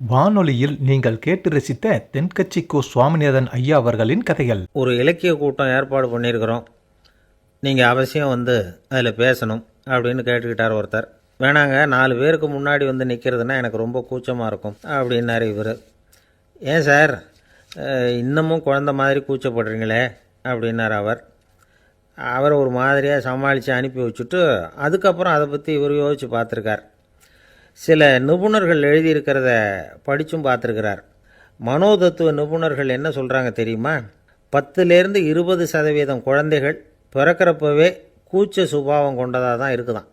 வானொலியில் நீங்கள் கேட்டு ரசித்த தென்கட்சி கோ சுவாமிநாதன் ஐயா அவர்களின் கதைகள். ஒரு இலக்கிய கூட்டம் ஏற்பாடு பண்ணியிருக்கிறோம், நீங்கள் அவசியம் வந்து அதில் பேசணும் அப்படின்னு கேட்டுக்கிட்டார் ஒருத்தர். வேணாங்க, 4 பேருக்கு முன்னாடி வந்து நிற்கிறதுனா எனக்கு ரொம்ப கூச்சமாக இருக்கும் அப்படின்னாரு இவர். ஏன் சார் இன்னமும் குழந்த மாதிரி கூச்சப்படுறீங்களே அப்படின்னார் அவர் ஒரு மாதிரியாக சமாளித்து அனுப்பி வச்சுட்டு அதுக்கப்புறம் அதை பற்றி இவர் யோசித்து பார்த்துருக்கார். சில நிபுணர்கள் எழுதியிருக்கிறத படித்தும் பார்த்துருக்கிறார். மனோதத்துவ நிபுணர்கள் என்ன சொல்கிறாங்க தெரியுமா? 10-20% குழந்தைகள் பிறக்கிறப்பவே கூச்ச சுபாவம் கொண்டதாக தான் இருக்குதான்.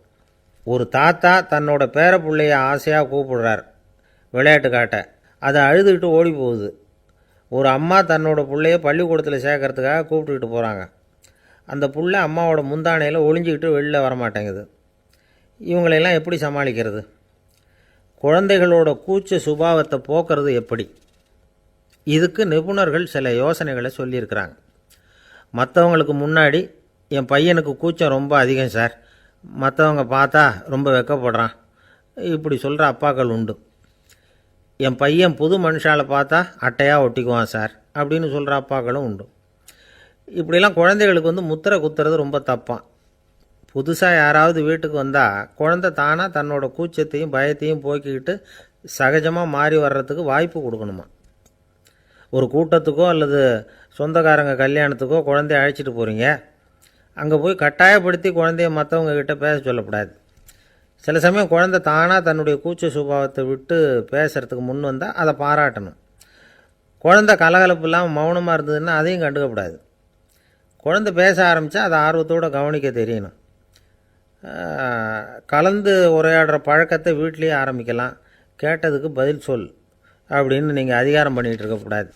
ஒரு தாத்தா தன்னோட பேர பிள்ளைய ஆசையாக கூப்பிடுறார் விளையாட்டு காட்ட, அதை அழுதுகிட்டு ஓடி போகுது. ஒரு அம்மா தன்னோட பிள்ளைய பள்ளிக்கூடத்தில் சேர்க்கறதுக்காக கூப்பிட்டுக்கிட்டு போகிறாங்க. அந்த பிள்ளை அம்மாவோட முந்தானையில் ஒளிஞ்சிக்கிட்டு வெளில வரமாட்டேங்குது. இவங்களெல்லாம் எப்படி சமாளிக்கிறது? குழந்தைகளோட கூச்ச சுபாவத்தை போக்குறது எப்படி? இதுக்கு நிபுணர்கள் சில யோசனைகளை சொல்லியிருக்கிறாங்க. மற்றவங்களுக்கு முன்னாடி என் பையனுக்கு கூச்சம் ரொம்ப அதிகம் சார், மற்றவங்க பார்த்தா ரொம்ப வெக்கப்படுறான், இப்படி சொல்கிற அப்பாக்கள் உண்டு. என் பையன் புது மனுஷாலை பார்த்தா அட்டையாக ஒட்டிக்குவான் சார் அப்படின்னு சொல்கிற அப்பாக்களும் உண்டு. இப்படிலாம் குழந்தைகளுக்கு வந்து முத்திரை குத்துறது ரொம்ப தப்பான். புதுசாக யாராவது வீட்டுக்கு வந்தால் குழந்தை தானாக தன்னோட கூச்சத்தையும் பயத்தையும் போக்கிக்கிட்டு சகஜமாக மாறி வர்றதுக்கு வாய்ப்பு கொடுக்கணுமா. ஒரு கூட்டத்துக்கோ அல்லது சொந்தக்காரங்க கல்யாணத்துக்கோ குழந்தைய அழைச்சிட்டு போகிறீங்க, அங்கே போய் கட்டாயப்படுத்தி குழந்தைய மற்றவங்க கிட்ட பேச சொல்லக்கூடாது. சில சமயம் குழந்தை தானாக தன்னுடைய கூச்ச சுபாவத்தை விட்டு பேசுகிறதுக்கு முன் வந்தால் அதை பாராட்டணும். குழந்தை கலகலப்பு இல்லாமல் மௌனமாக இருந்ததுன்னா அதையும் கண்டுக்கக்கூடாது. குழந்தை பேச ஆரம்பித்தா அதை ஆர்வத்தோடு கவனிக்க தெரியணும். கலந்து உரையாடுற பழக்கத்தை வீட்லேயே ஆரம்பிக்கலாம். கேட்டதுக்கு பதில் சொல் அப்படின்னு நீங்கள் அதிகாரம் பண்ணிகிட்டு இருக்கக்கூடாது.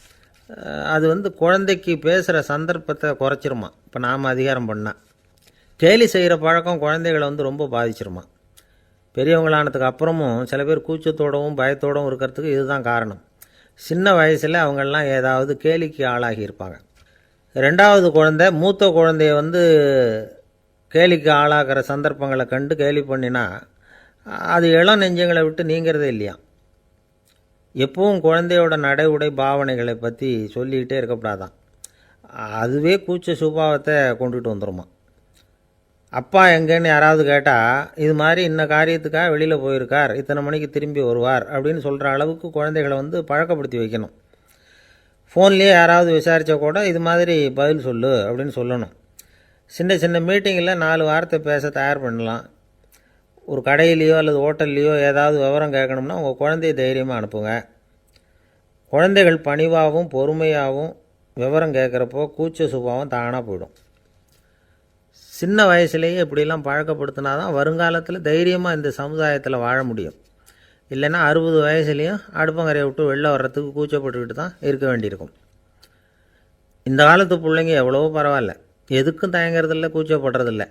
அது வந்து குழந்தைக்கு பேசுகிற சந்தர்ப்பத்தை குறைச்சிருமா. இப்போ நாம் அதிகாரம் பண்ணால் கேலி செய்கிற பழக்கம் குழந்தைகளை வந்து ரொம்ப பாதிச்சிருமா. பெரியவங்களானதுக்கு அப்புறமும் சில பேர் கூச்சத்தோடவும் பயத்தோடவும் இருக்கிறதுக்கு இதுதான் காரணம். சின்ன வயசில் அவங்கெல்லாம் ஏதாவது கேலிக்கு ஆளாகி இருப்பாங்க. 2வது குழந்தை மூத்த குழந்தைய வந்து கேலிக்கு ஆளாகிற சந்தர்ப்பங்களை கண்டு கேலி பண்ணினா அது இளம் நெஞ்சங்களை விட்டு நீங்கிறதே இல்லையா. எப்பவும் குழந்தையோட நடை உடை பாவனைகளை பற்றி சொல்லிக்கிட்டே இருக்கக்கூடாதான். அதுவே கூச்ச சுபாவத்தை கொண்டுட்டு வந்துடுமா. அப்பா எங்கேன்னு யாராவது கேட்டால் இது மாதிரி இன்ன காரியத்துக்காக வெளியில் போயிருக்கார், இத்தனை மணிக்கு திரும்பி வருவார் அப்படின்னு சொல்கிற அளவுக்கு குழந்தைகளை வந்து பழக்கப்படுத்தி வைக்கணும். ஃபோன்லேயே யாராவது விசாரித்தா கூட இது மாதிரி பதில் சொல்லு அப்படின்னு சொல்லணும். சின்ன சின்ன மீட்டிங்கில் 4 வார்த்தை பேச தயார் பண்ணலாம். ஒரு கடையிலையோ அல்லது ஹோட்டல்லையோ ஏதாவது விவரம் கேட்கணும்னா உங்கள் குழந்தைய தைரியமாக அனுப்புங்க. குழந்தைகள் பணிவாகவும் பொறுமையாகவும் விவரம் கேட்குறப்போ கூச்ச சுபாவம் தானாக போயிடும். சின்ன வயசுலேயே இப்படிலாம் பழக்கப்படுத்தினா தான் வருங்காலத்தில் தைரியமாக இந்த சமுதாயத்தில் வாழ முடியும். இல்லைன்னா 60 வயசுலேயும் அடுப்பங்கரையை விட்டு வெளில வர்றதுக்கு கூச்சப்பட்டுக்கிட்டு தான் இருக்க வேண்டியிருக்கும். இந்த காலத்து பிள்ளைங்க எவ்வளவோ பரவாயில்ல, எதுக்கும் தயங்கிறதில்ல, கூச்சப்படுறதில்ல.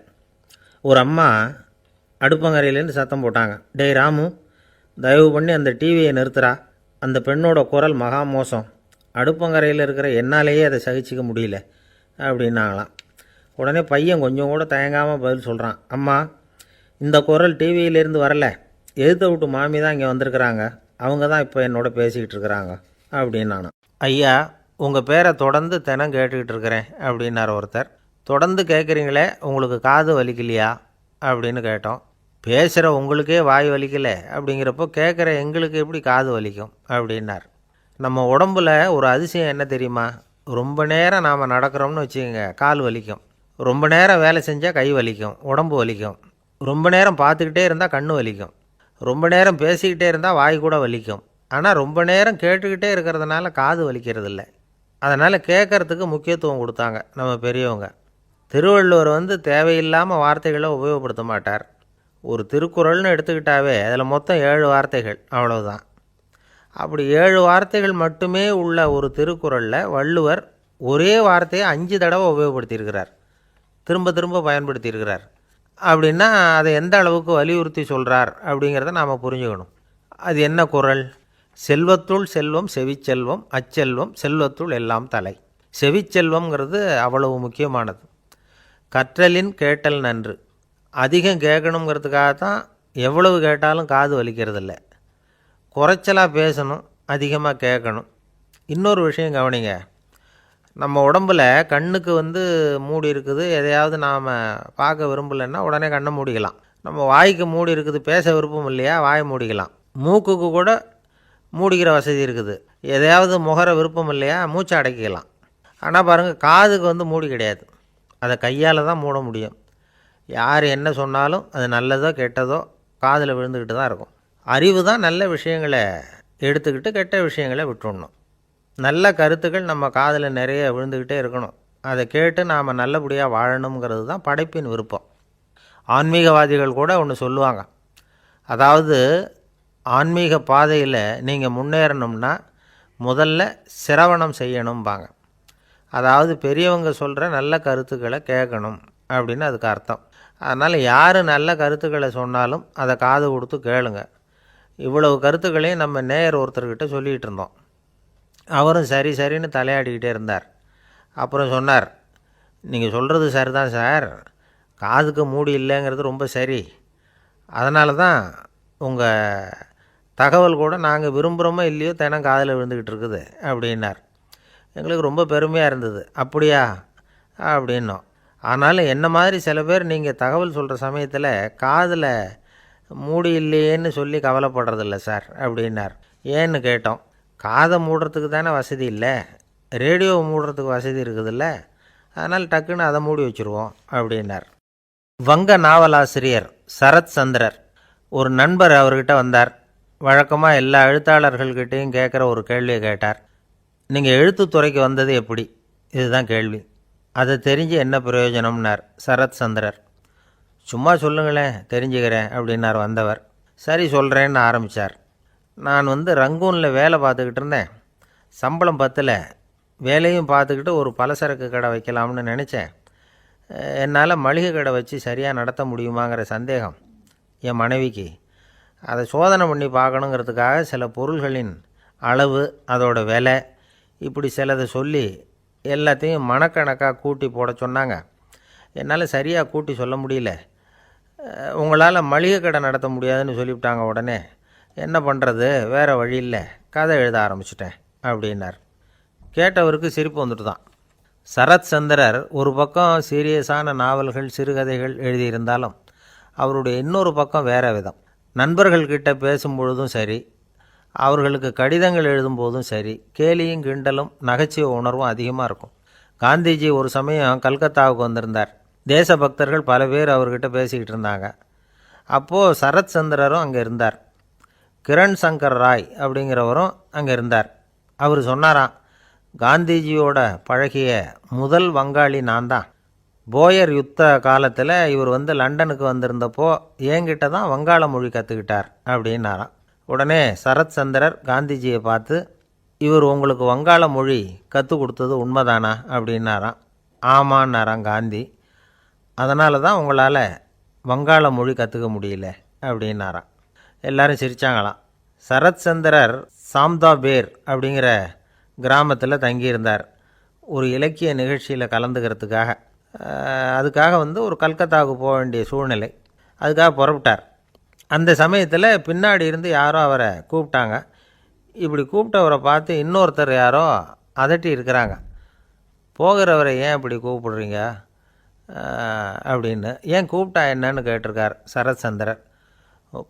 ஒரு அம்மா அடுப்பங்கரையிலேருந்து சத்தம் போட்டாங்க, டேய் ராமு, தயவு பண்ணி அந்த டிவியை நிறுத்துறா, அந்த பெண்ணோட குரல் மகா மோசம், அடுப்பங்கரையில் இருக்கிற என்னாலேயே அதை சகிச்சிக்க முடியல அப்படின்னாங்களாம். உடனே பையன் கொஞ்சம் கூட தயங்காமல் பதில் சொல்கிறான், அம்மா, இந்த குரல் டிவியிலேருந்து வரல, எதிர்த்த விட்டு மாமி தான் இங்கே வந்திருக்கிறாங்க, அவங்க தான் இப்போ என்னோட பேசிக்கிட்டு இருக்கிறாங்க அப்படின்னு. ஐயா, உங்கள் பேரை தொடர்ந்து தினம் கேட்டுக்கிட்டு இருக்கிறேன் அப்படின்னார் ஒருத்தர். தொடர்ந்து கேட்குறீங்களே, உங்களுக்கு காது வலிக்கலையா அப்படின்னு கேட்டோம். பேசுகிற உங்களுக்கே வாய் வலிக்கலை அப்படிங்கிறப்போ கேட்குற எங்களுக்கு எப்படி காது வலிக்கும் அப்படின்னார். நம்ம உடம்புல ஒரு அதிசயம் என்ன தெரியுமா? ரொம்ப நேரம் நாம் நடக்கிறோம்னு வச்சுக்கோங்க, கால் வலிக்கும். ரொம்ப நேரம் வேலை செஞ்சால் கை வலிக்கும், உடம்பு வலிக்கும். ரொம்ப நேரம் பார்த்துக்கிட்டே இருந்தால் கண்ணு வலிக்கும். ரொம்ப நேரம் பேசிக்கிட்டே இருந்தால் வாய் கூட வலிக்கும். ஆனால் ரொம்ப நேரம் கேட்டுக்கிட்டே இருக்கிறதுனால காது வலிக்கிறது இல்லை. அதனால் கேட்குறதுக்கு முக்கியத்துவம் கொடுத்தாங்க நம்ம பெரியவங்க. திருவள்ளுவர் வந்து தேவையில்லாமல் வார்த்தைகளை உபயோகப்படுத்த மாட்டார். ஒரு திருக்குறள்னு எடுத்துக்கிட்டாவே அதில் மொத்தம் 7 வார்த்தைகள், அவ்வளவுதான். அப்படி 7 வார்த்தைகள் மட்டுமே உள்ள ஒரு திருக்குறளில் வள்ளுவர் ஒரே வார்த்தையை 5 தடவை உபயோகப்படுத்தியிருக்கிறார், திரும்ப திரும்ப பயன்படுத்தியிருக்கிறார். அப்படின்னா அதை எந்த அளவுக்கு வலியுறுத்தி சொல்கிறார் அப்படிங்கிறத நாம் புரிஞ்சுக்கணும். அது என்ன குறள்? செல்வத்துள் செல்வம் செவிச்செல்வம், அச்செல்வம் செல்வத்துள் எல்லாம் தலை. செவிச்செல்வம்ங்கிறது அவ்வளவு முக்கியமானது. கற்றலின் கேட்டல் நன்று. அதிகம் கேட்கணுங்கிறதுக்காக தான் எவ்வளவு கேட்டாலும் காது வலிக்கிறதில்ல. குறைச்சலாக பேசணும், அதிகமாக கேட்கணும். இன்னொரு விஷயம் கவனிங்க, நம்ம உடம்பில் கண்ணுக்கு மூடி இருக்குது, எதையாவது நாம் பார்க்க விரும்பலைன்னா உடனே கண்ணை மூடிக்கலாம். நம்ம வாய்க்கு மூடி இருக்குது, பேச விருப்பம் இல்லையா, வாயை மூடிக்கலாம். மூக்குக்கு கூட மூடிக்கிற வசதி இருக்குது, எதையாவது முகர விருப்பம் இல்லையா, மூச்சை அடக்கிக்கலாம். ஆனால் பாருங்கள், காதுக்கு மூடி கிடையாது, அதை கையால் தான் மூட முடியும். யார் என்ன சொன்னாலும் அது நல்லதோ கெட்டதோ காதில் விழுந்துக்கிட்டு தான் இருக்கும். அறிவு தான் நல்ல விஷயங்களை எடுத்துக்கிட்டு கெட்ட விஷயங்களை விட்டுடணும். நல்ல கருத்துக்கள் நம்ம காதில் நிறைய விழுந்துக்கிட்டே இருக்கணும். அதை கேட்டு நாம் நல்லபடியாக வாழணுங்கிறது தான் படைப்பின் விருப்பம். ஆன்மீகவாதிகள் கூட ஒன்று சொல்லுவாங்க, அதாவது ஆன்மீக பாதையில் நீங்கள் முன்னேறணும்னா முதல்ல சிரவணம் செய்யணும்பாங்க. அதாவது பெரியவங்க சொல்கிற நல்ல கருத்துக்களை கேட்கணும் அப்படின்னு அதுக்கு அர்த்தம். அதனால் யார் நல்ல கருத்துக்களை சொன்னாலும் அதை காது கொடுத்து கேளுங்க. இவ்வளவு கருத்துக்களையும் நம்ம நேயர் ஒருத்தர்கிட்ட சொல்லிகிட்டு இருந்தோம். அவரும் சரி சரின்னு தலையாடிக்கிட்டே இருந்தார். அப்புறம் சொன்னார், நீங்கள் சொல்கிறது சரிதான் சார், காதுக்கு மூடி இல்லைங்கிறது ரொம்ப சரி, அதனால தான் உங்கள் தகவல் கூட நாங்கள் விரும்புகிறோமோ இல்லையோ தினம் காதில் விழுந்துக்கிட்டு இருக்குது அப்படின்னார். எங்களுக்கு ரொம்ப பெருமையாக இருந்தது. அப்படியா அப்படின்னோம். ஆனாலும் என்ன மாதிரி சில பேர் நீங்கள் தகவல் சொல்கிற சமயத்தில் காதில் மூடி இல்லையேன்னு சொல்லி கவலைப்படுறதில்ல சார் அப்படின்னார். ஏன்னு கேட்டோம். காதை மூடுறதுக்கு தானே வசதி இல்லை, ரேடியோவை மூடுறதுக்கு வசதி இருக்குதுல்ல, அதனால் டக்குன்னு அதை மூடி வச்சுருவோம் அப்படின்னார். வங்க நாவலாசிரியர் சரத் சந்திரர் ஒரு நண்பர் அவர்கிட்ட வந்தார். வழக்கமாக எல்லா எழுத்தாளர்கள்கிட்டையும் கேட்குற ஒரு கேள்வியை கேட்டார். நீங்கள் எழுத்துத்துறைக்கு வந்தது எப்படி, இதுதான் கேள்வி. அதை தெரிஞ்சு என்ன பிரயோஜனம்னார் சரத் சந்திரர். சும்மா சொல்லுங்களேன், தெரிஞ்சுக்கிறேன் அப்படின்னார் வந்தவர். சரி சொல்கிறேன்னு ஆரம்பித்தார். நான் ரங்கூனில் வேலை பார்த்துக்கிட்டு இருந்தேன். சம்பளம் பத்தல, வேலையும் பார்த்துக்கிட்டு ஒரு பலசரக்கு கடை வைக்கலாம்னு நினச்சேன். என்னால் மளிகை கடை வச்சு சரியாக நடத்த முடியுமாங்கிற சந்தேகம் என் மனைவிக்கு. அதை சோதனை பண்ணி பார்க்கணுங்கிறதுக்காக சில பொருள்களின் அளவு, அதோட விலை, இப்படி சிலதை சொல்லி எல்லாத்தையும் மனக்கணக்காக கூட்டி போட சொன்னாங்க. என்னால் சரியாக கூட்டி சொல்ல முடியல. உங்களால் மளிகை கடை நடத்த முடியாதுன்னு சொல்லிவிட்டாங்க. உடனே என்ன பண்ணுறது, வேறு வழி இல்லை, கதை எழுத ஆரம்பிச்சிட்டேன் அப்படின்னார். கேட்டவருக்கு சிரிப்பு வந்துட்டு தான். சரத் சந்திரர் ஒரு பக்கம் சீரியஸான நாவல்கள், சிறுகதைகள் எழுதியிருந்தாலும் அவருடைய இன்னொரு பக்கம் வேறு விதம். நண்பர்கள்கிட்ட பேசும்பொழுதும் சரி, அவர்களுக்கு கடிதங்கள் எழுதும்போதும் சரி, கேலியும் கிண்டலும் நகைச்சுவை உணர்வும் அதிகமாக இருக்கும். காந்திஜி ஒரு சமயம் கல்கத்தாவுக்கு வந்திருந்தார். தேசபக்தர்கள் பல பேர் அவர்கிட்ட பேசிக்கிட்டு இருந்தாங்க. அப்போது சரத் சந்திரரும் அங்கே இருந்தார். கிரண் சங்கர் ராய் அப்படிங்கிறவரும் அங்கே இருந்தார். அவர் சொன்னாராம், காந்திஜியோட பழகிய முதல் வங்காளி நான் தான். போயர் யுத்த காலத்தில் இவர் லண்டனுக்கு வந்திருந்தப்போ என்கிட்ட தான் வங்காள மொழி கற்றுக்கிட்டார் அப்படின்னாராம். உடனே சரத் சந்திரர் காந்திஜியை பார்த்து, இவர் உங்களுக்கு வங்காள மொழி கற்றுக் கொடுத்தது உண்மைதானா அப்படின்னாராம். ஆமான்னாராம் காந்தி. அதனால தான் உங்களால் வங்காள மொழி கற்றுக்க முடியல அப்படின்னாராம். எல்லாரும் சிரித்தாங்களாம். சரத் சந்திரர் சாம்தாபேர் அப்படிங்கிற கிராமத்தில் தங்கியிருந்தார் ஒரு இலக்கிய நிகழ்ச்சியில் கலந்துக்கிறதுக்காக. அதுக்காக ஒரு கல்கத்தாவுக்கு போக வேண்டிய சூழ்நிலை. அதுக்காக புறப்பட்டார். அந்த சமயத்தில் பின்னாடி இருந்து யாரோ அவரை கூப்பிட்டாங்க. இப்படி கூப்பிட்டவரை பார்த்து இன்னொருத்தர் யாரோ அதட்டி இருக்கிறாங்க. போகிறவரை ஏன் இப்படி கூப்பிடுறீங்க அப்படின்னு. ஏன் கூப்பிட்டா என்னன்னு கேட்டிருக்கார் சரத் சந்திரர்.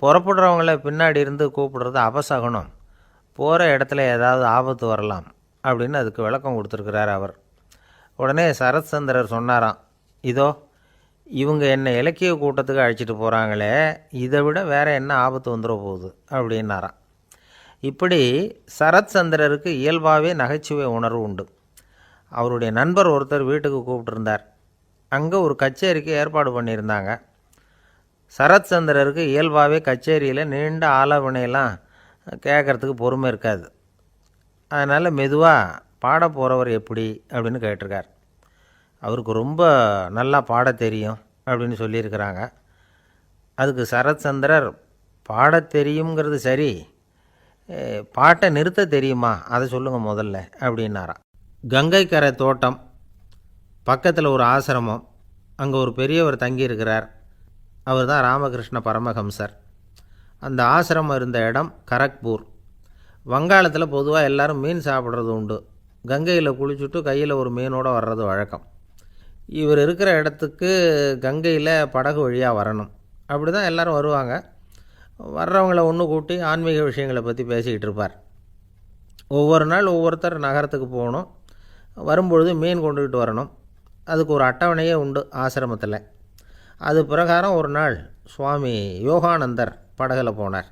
புறப்படுறவங்கள பின்னாடி இருந்து கூப்பிடுறது அபசகுனம், போகிற இடத்துல ஏதாவது ஆபத்து வரலாம் அப்படின்னு அதுக்கு விளக்கம் கொடுத்துருக்கிறார் அவர். உடனே சரத் சந்திரர் சொன்னாராம், இதோ இவங்க என்னை இலக்கிய கூட்டத்துக்கு அழைச்சிட்டு போகிறாங்களே, இதை விட வேறு என்ன ஆபத்து வந்துட போகுது அப்படின்னாராம். இப்படி சரத் சந்திரருக்கு இயல்பாகவே நகைச்சுவை உணர்வு உண்டு. அவருடைய நண்பர் ஒருத்தர் வீட்டுக்கு கூப்பிட்டுருந்தார். அங்கே ஒரு கச்சேரிக்கு ஏற்பாடு பண்ணியிருந்தாங்க. சரத் சந்திரருக்கு இயல்பாகவே கச்சேரியில் நீண்ட ஆலோசனையெல்லாம் கேட்குறதுக்கு பொறுமை இருக்காது. அதனால் மெதுவாக பாட போகிறவர் எப்படி அப்படின்னு கேட்டிருக்கார். அவருக்கு ரொம்ப நல்லா பாட தெரியும் அப்படின்னு சொல்லியிருக்கிறாங்க. அதுக்கு சரத் சந்திரர், பாட தெரியுங்கிறது சரி, பாட்டை நிறுத்த தெரியுமா அதை சொல்லுங்கள் முதல்ல அப்படின்னாராம். கங்கை கரை தோட்டம் பக்கத்தில் ஒரு ஆசிரமம், அங்கே ஒரு பெரியவர் தங்கியிருக்கிறார். அவர் தான் ராமகிருஷ்ண பரமஹம்சர். அந்த ஆசிரமம் இருந்த இடம் கரக்பூர். வங்காளத்தில் பொதுவாக எல்லோரும் மீன் சாப்பிட்றது உண்டு. கங்கையில் குளிச்சுட்டு கையில் ஒரு மீனோடு வர்றது வழக்கம். இவர் இருக்கிற இடத்துக்கு கங்கையில் படகு வழியாக வரணும். அப்படி தான் எல்லோரும் வருவாங்க. வர்றவங்கள ஒன்று கூட்டி ஆன்மீக விஷயங்களை பற்றி பேசிக்கிட்டு இருப்பார். ஒவ்வொரு நாள் ஒவ்வொருத்தர் நகரத்துக்கு போகணும். வரும்பொழுது மீன் கொண்டுக்கிட்டு வரணும். அதுக்கு ஒரு அட்டவணையே உண்டு ஆசிரமத்தில். அது பிரகாரம் ஒரு நாள் சுவாமி யோகானந்தர் படகில் போனார்.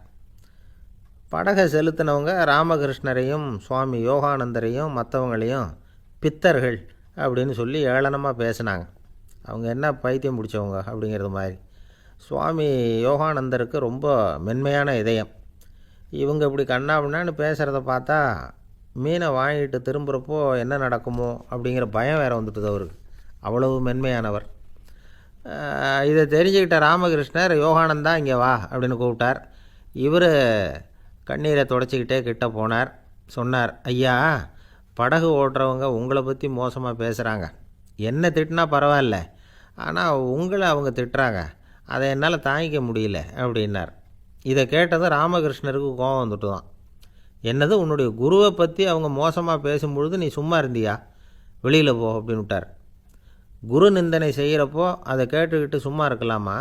படகை செலுத்தினவங்க ராமகிருஷ்ணரையும் சுவாமி யோகானந்தரையும் மற்றவங்களையும் பித்தர்கள் அப்படின்னு சொல்லி ஏளனமாக பேசினாங்க. அவங்க என்ன பைத்தியம் பிடிச்சவங்க அப்படிங்கிறது மாதிரி. சுவாமி யோகானந்தருக்கு ரொம்ப மென்மையான இதயம். இவங்க இப்படி கண்ணாபின்னான்னு பேசுகிறத பார்த்தா மீனை வாங்கிட்டு திரும்புகிறப்போ என்ன நடக்குமோ அப்படிங்கிற பயம் வேறு வந்துட்டுது அவருக்கு. அவ்வளவு மென்மையானவர். இதை தெரிஞ்சுக்கிட்ட ராமகிருஷ்ணர் யோகானந்தா இங்கே வா அப்படின்னு கூப்பிட்டார். இவர் கண்ணீரை தொடச்சிக்கிட்டே கிட்ட போனார். சொன்னார், ஐயா, படகு ஓட்டுறவங்க உங்களை பற்றி மோசமாக பேசுகிறாங்க. என்ன திட்டினா பரவாயில்ல, ஆனால் உங்களை அவங்க திட்டுறாங்க. அதை என்னால் தாங்கிக்க முடியல அப்படின்னார். இதை கேட்டதும் ராமகிருஷ்ணருக்கு கோபம் வந்துட்டு தான். என்னது, உன்னுடைய குருவை பற்றி அவங்க மோசமாக பேசும்பொழுது நீ சும்மா இருந்தியா? வெளியில் போ அப்படின்னு விட்டார். குரு நிந்தனை செய்கிறப்போ அதை கேட்டுக்கிட்டு சும்மா இருக்கலாமா?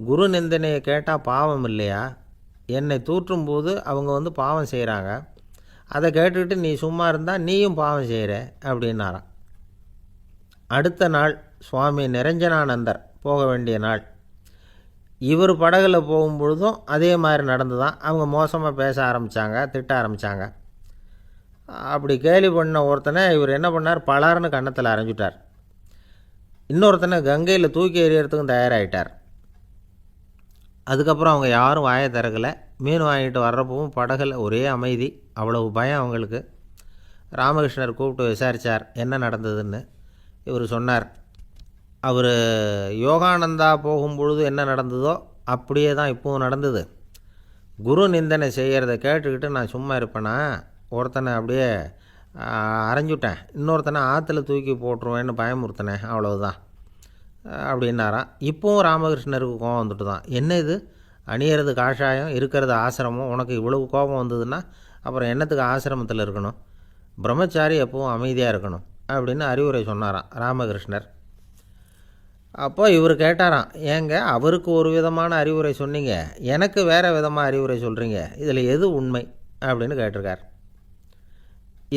குரு நிந்தனையை கேட்டால் பாவம் இல்லையா? என்னை தூற்றும்போது அவங்க பாவம் செய்கிறாங்க. அதை கேட்டுக்கிட்டு நீ சும்மா இருந்தால் நீயும் பாவம் செய்கிற அப்படின்னாராம். அடுத்த நாள் சுவாமி நிரஞ்சனானந்தர் போக வேண்டிய நாள். இவர் படகுல போகும்பொழுதும் அதே மாதிரி நடந்து தான். அவங்க மோசமாக பேச ஆரம்பித்தாங்க, திட்ட ஆரம்பித்தாங்க. அப்படி கேலி பண்ண ஒருத்தனை இவர் என்ன பண்ணார், பலார்னு கன்னத்தில் அரைஞ்சிட்டார். இன்னொருத்தனை கங்கையில் தூக்கி எறியறதுக்கும் தயாராகிட்டார். அதுக்கப்புறம் அவங்க யாரும் வாயை திறக்கலை. மீன் வாங்கிட்டு வர்றப்பவும் படகுல ஒரே அமைதி. அவ்வளவு பயம் அவங்களுக்கு. ராமகிருஷ்ணர் கூப்பிட்டு விசாரித்தார் என்ன நடந்ததுன்னு. இவர் சொன்னார், அவர் யோகானந்தா போகும்பொழுது என்ன நடந்ததோ அப்படியே தான் இப்போவும் நடந்தது. குரு நிந்தனை செய்கிறத கேட்டுக்கிட்டு நான் சும்மா இருப்பேனா? ஒருத்தனை அப்படியே அரைஞ்சுட்டேன், இன்னொருத்தனை ஆற்றுல தூக்கி போட்டுருவேன்னு பயமுறுத்தினேன், அவ்வளவுதான் அப்படின்னாராம். இப்போவும் ராமகிருஷ்ணருக்கு கோபம் வந்துட்டு தான். என்ன இது, அணியறது காஷாயம், இருக்கிறது ஆசிரமம், உனக்கு இவ்வளவு கோபம் வந்ததுன்னா அப்புறம் என்னத்துக்கு ஆசிரமத்தில் இருக்கணும்? பிரம்மச்சாரி எப்பவும் அமைதியாக இருக்கணும் அப்படின்னு அறிவுரை சொன்னாராம் ராமகிருஷ்ணர். அப்போ இவர் கேட்டாராம், ஏங்க அவருக்கு ஒரு விதமான அறிவுரை சொன்னீங்க, எனக்கு வேறு விதமாக அறிவுரை சொல்கிறீங்க, இதில் எது உண்மை அப்படின்னு கேட்டிருக்கார்.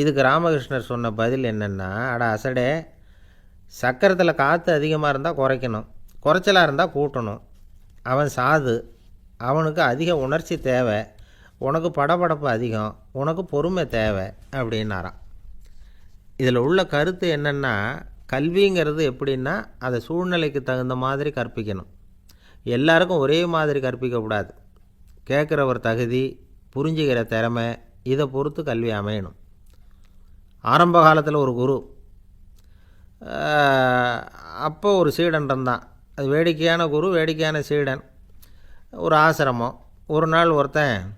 இதுக்கு ராமகிருஷ்ணர் சொன்ன பதில் என்னென்னா, அட அசடே, சக்கரத்தில் காற்று அதிகமாக இருந்தால் குறைக்கணும், குறைச்சலாக இருந்தால் கூட்டணும். அவன் சாது, அவனுக்கு அதிக உணர்ச்சி தேவை, உனக்கு படபடப்பு அதிகம், உனக்கு பொறுமை தேவை அப்படின்னாராம். இதில் உள்ள கருத்து என்னென்னா, கல்விங்கிறது எப்படின்னா அதை சூழ்நிலைக்கு தகுந்த மாதிரி கற்பிக்கணும். எல்லாருக்கும் ஒரே மாதிரி கற்பிக்கக்கூடாது. கேட்குறவர் தகுதி, புரிஞ்சுக்கிற திறமை, இதை பொறுத்து கல்வி அமையணும். ஆரம்ப காலத்தில் ஒரு குரு, அப்போ ஒரு சீடன் இருந்தான். அது வேடிக்கையான குரு, வேடிக்கையான சீடன். ஒரு ஆசிரமம். ஒரு நாள் ஒருத்தன்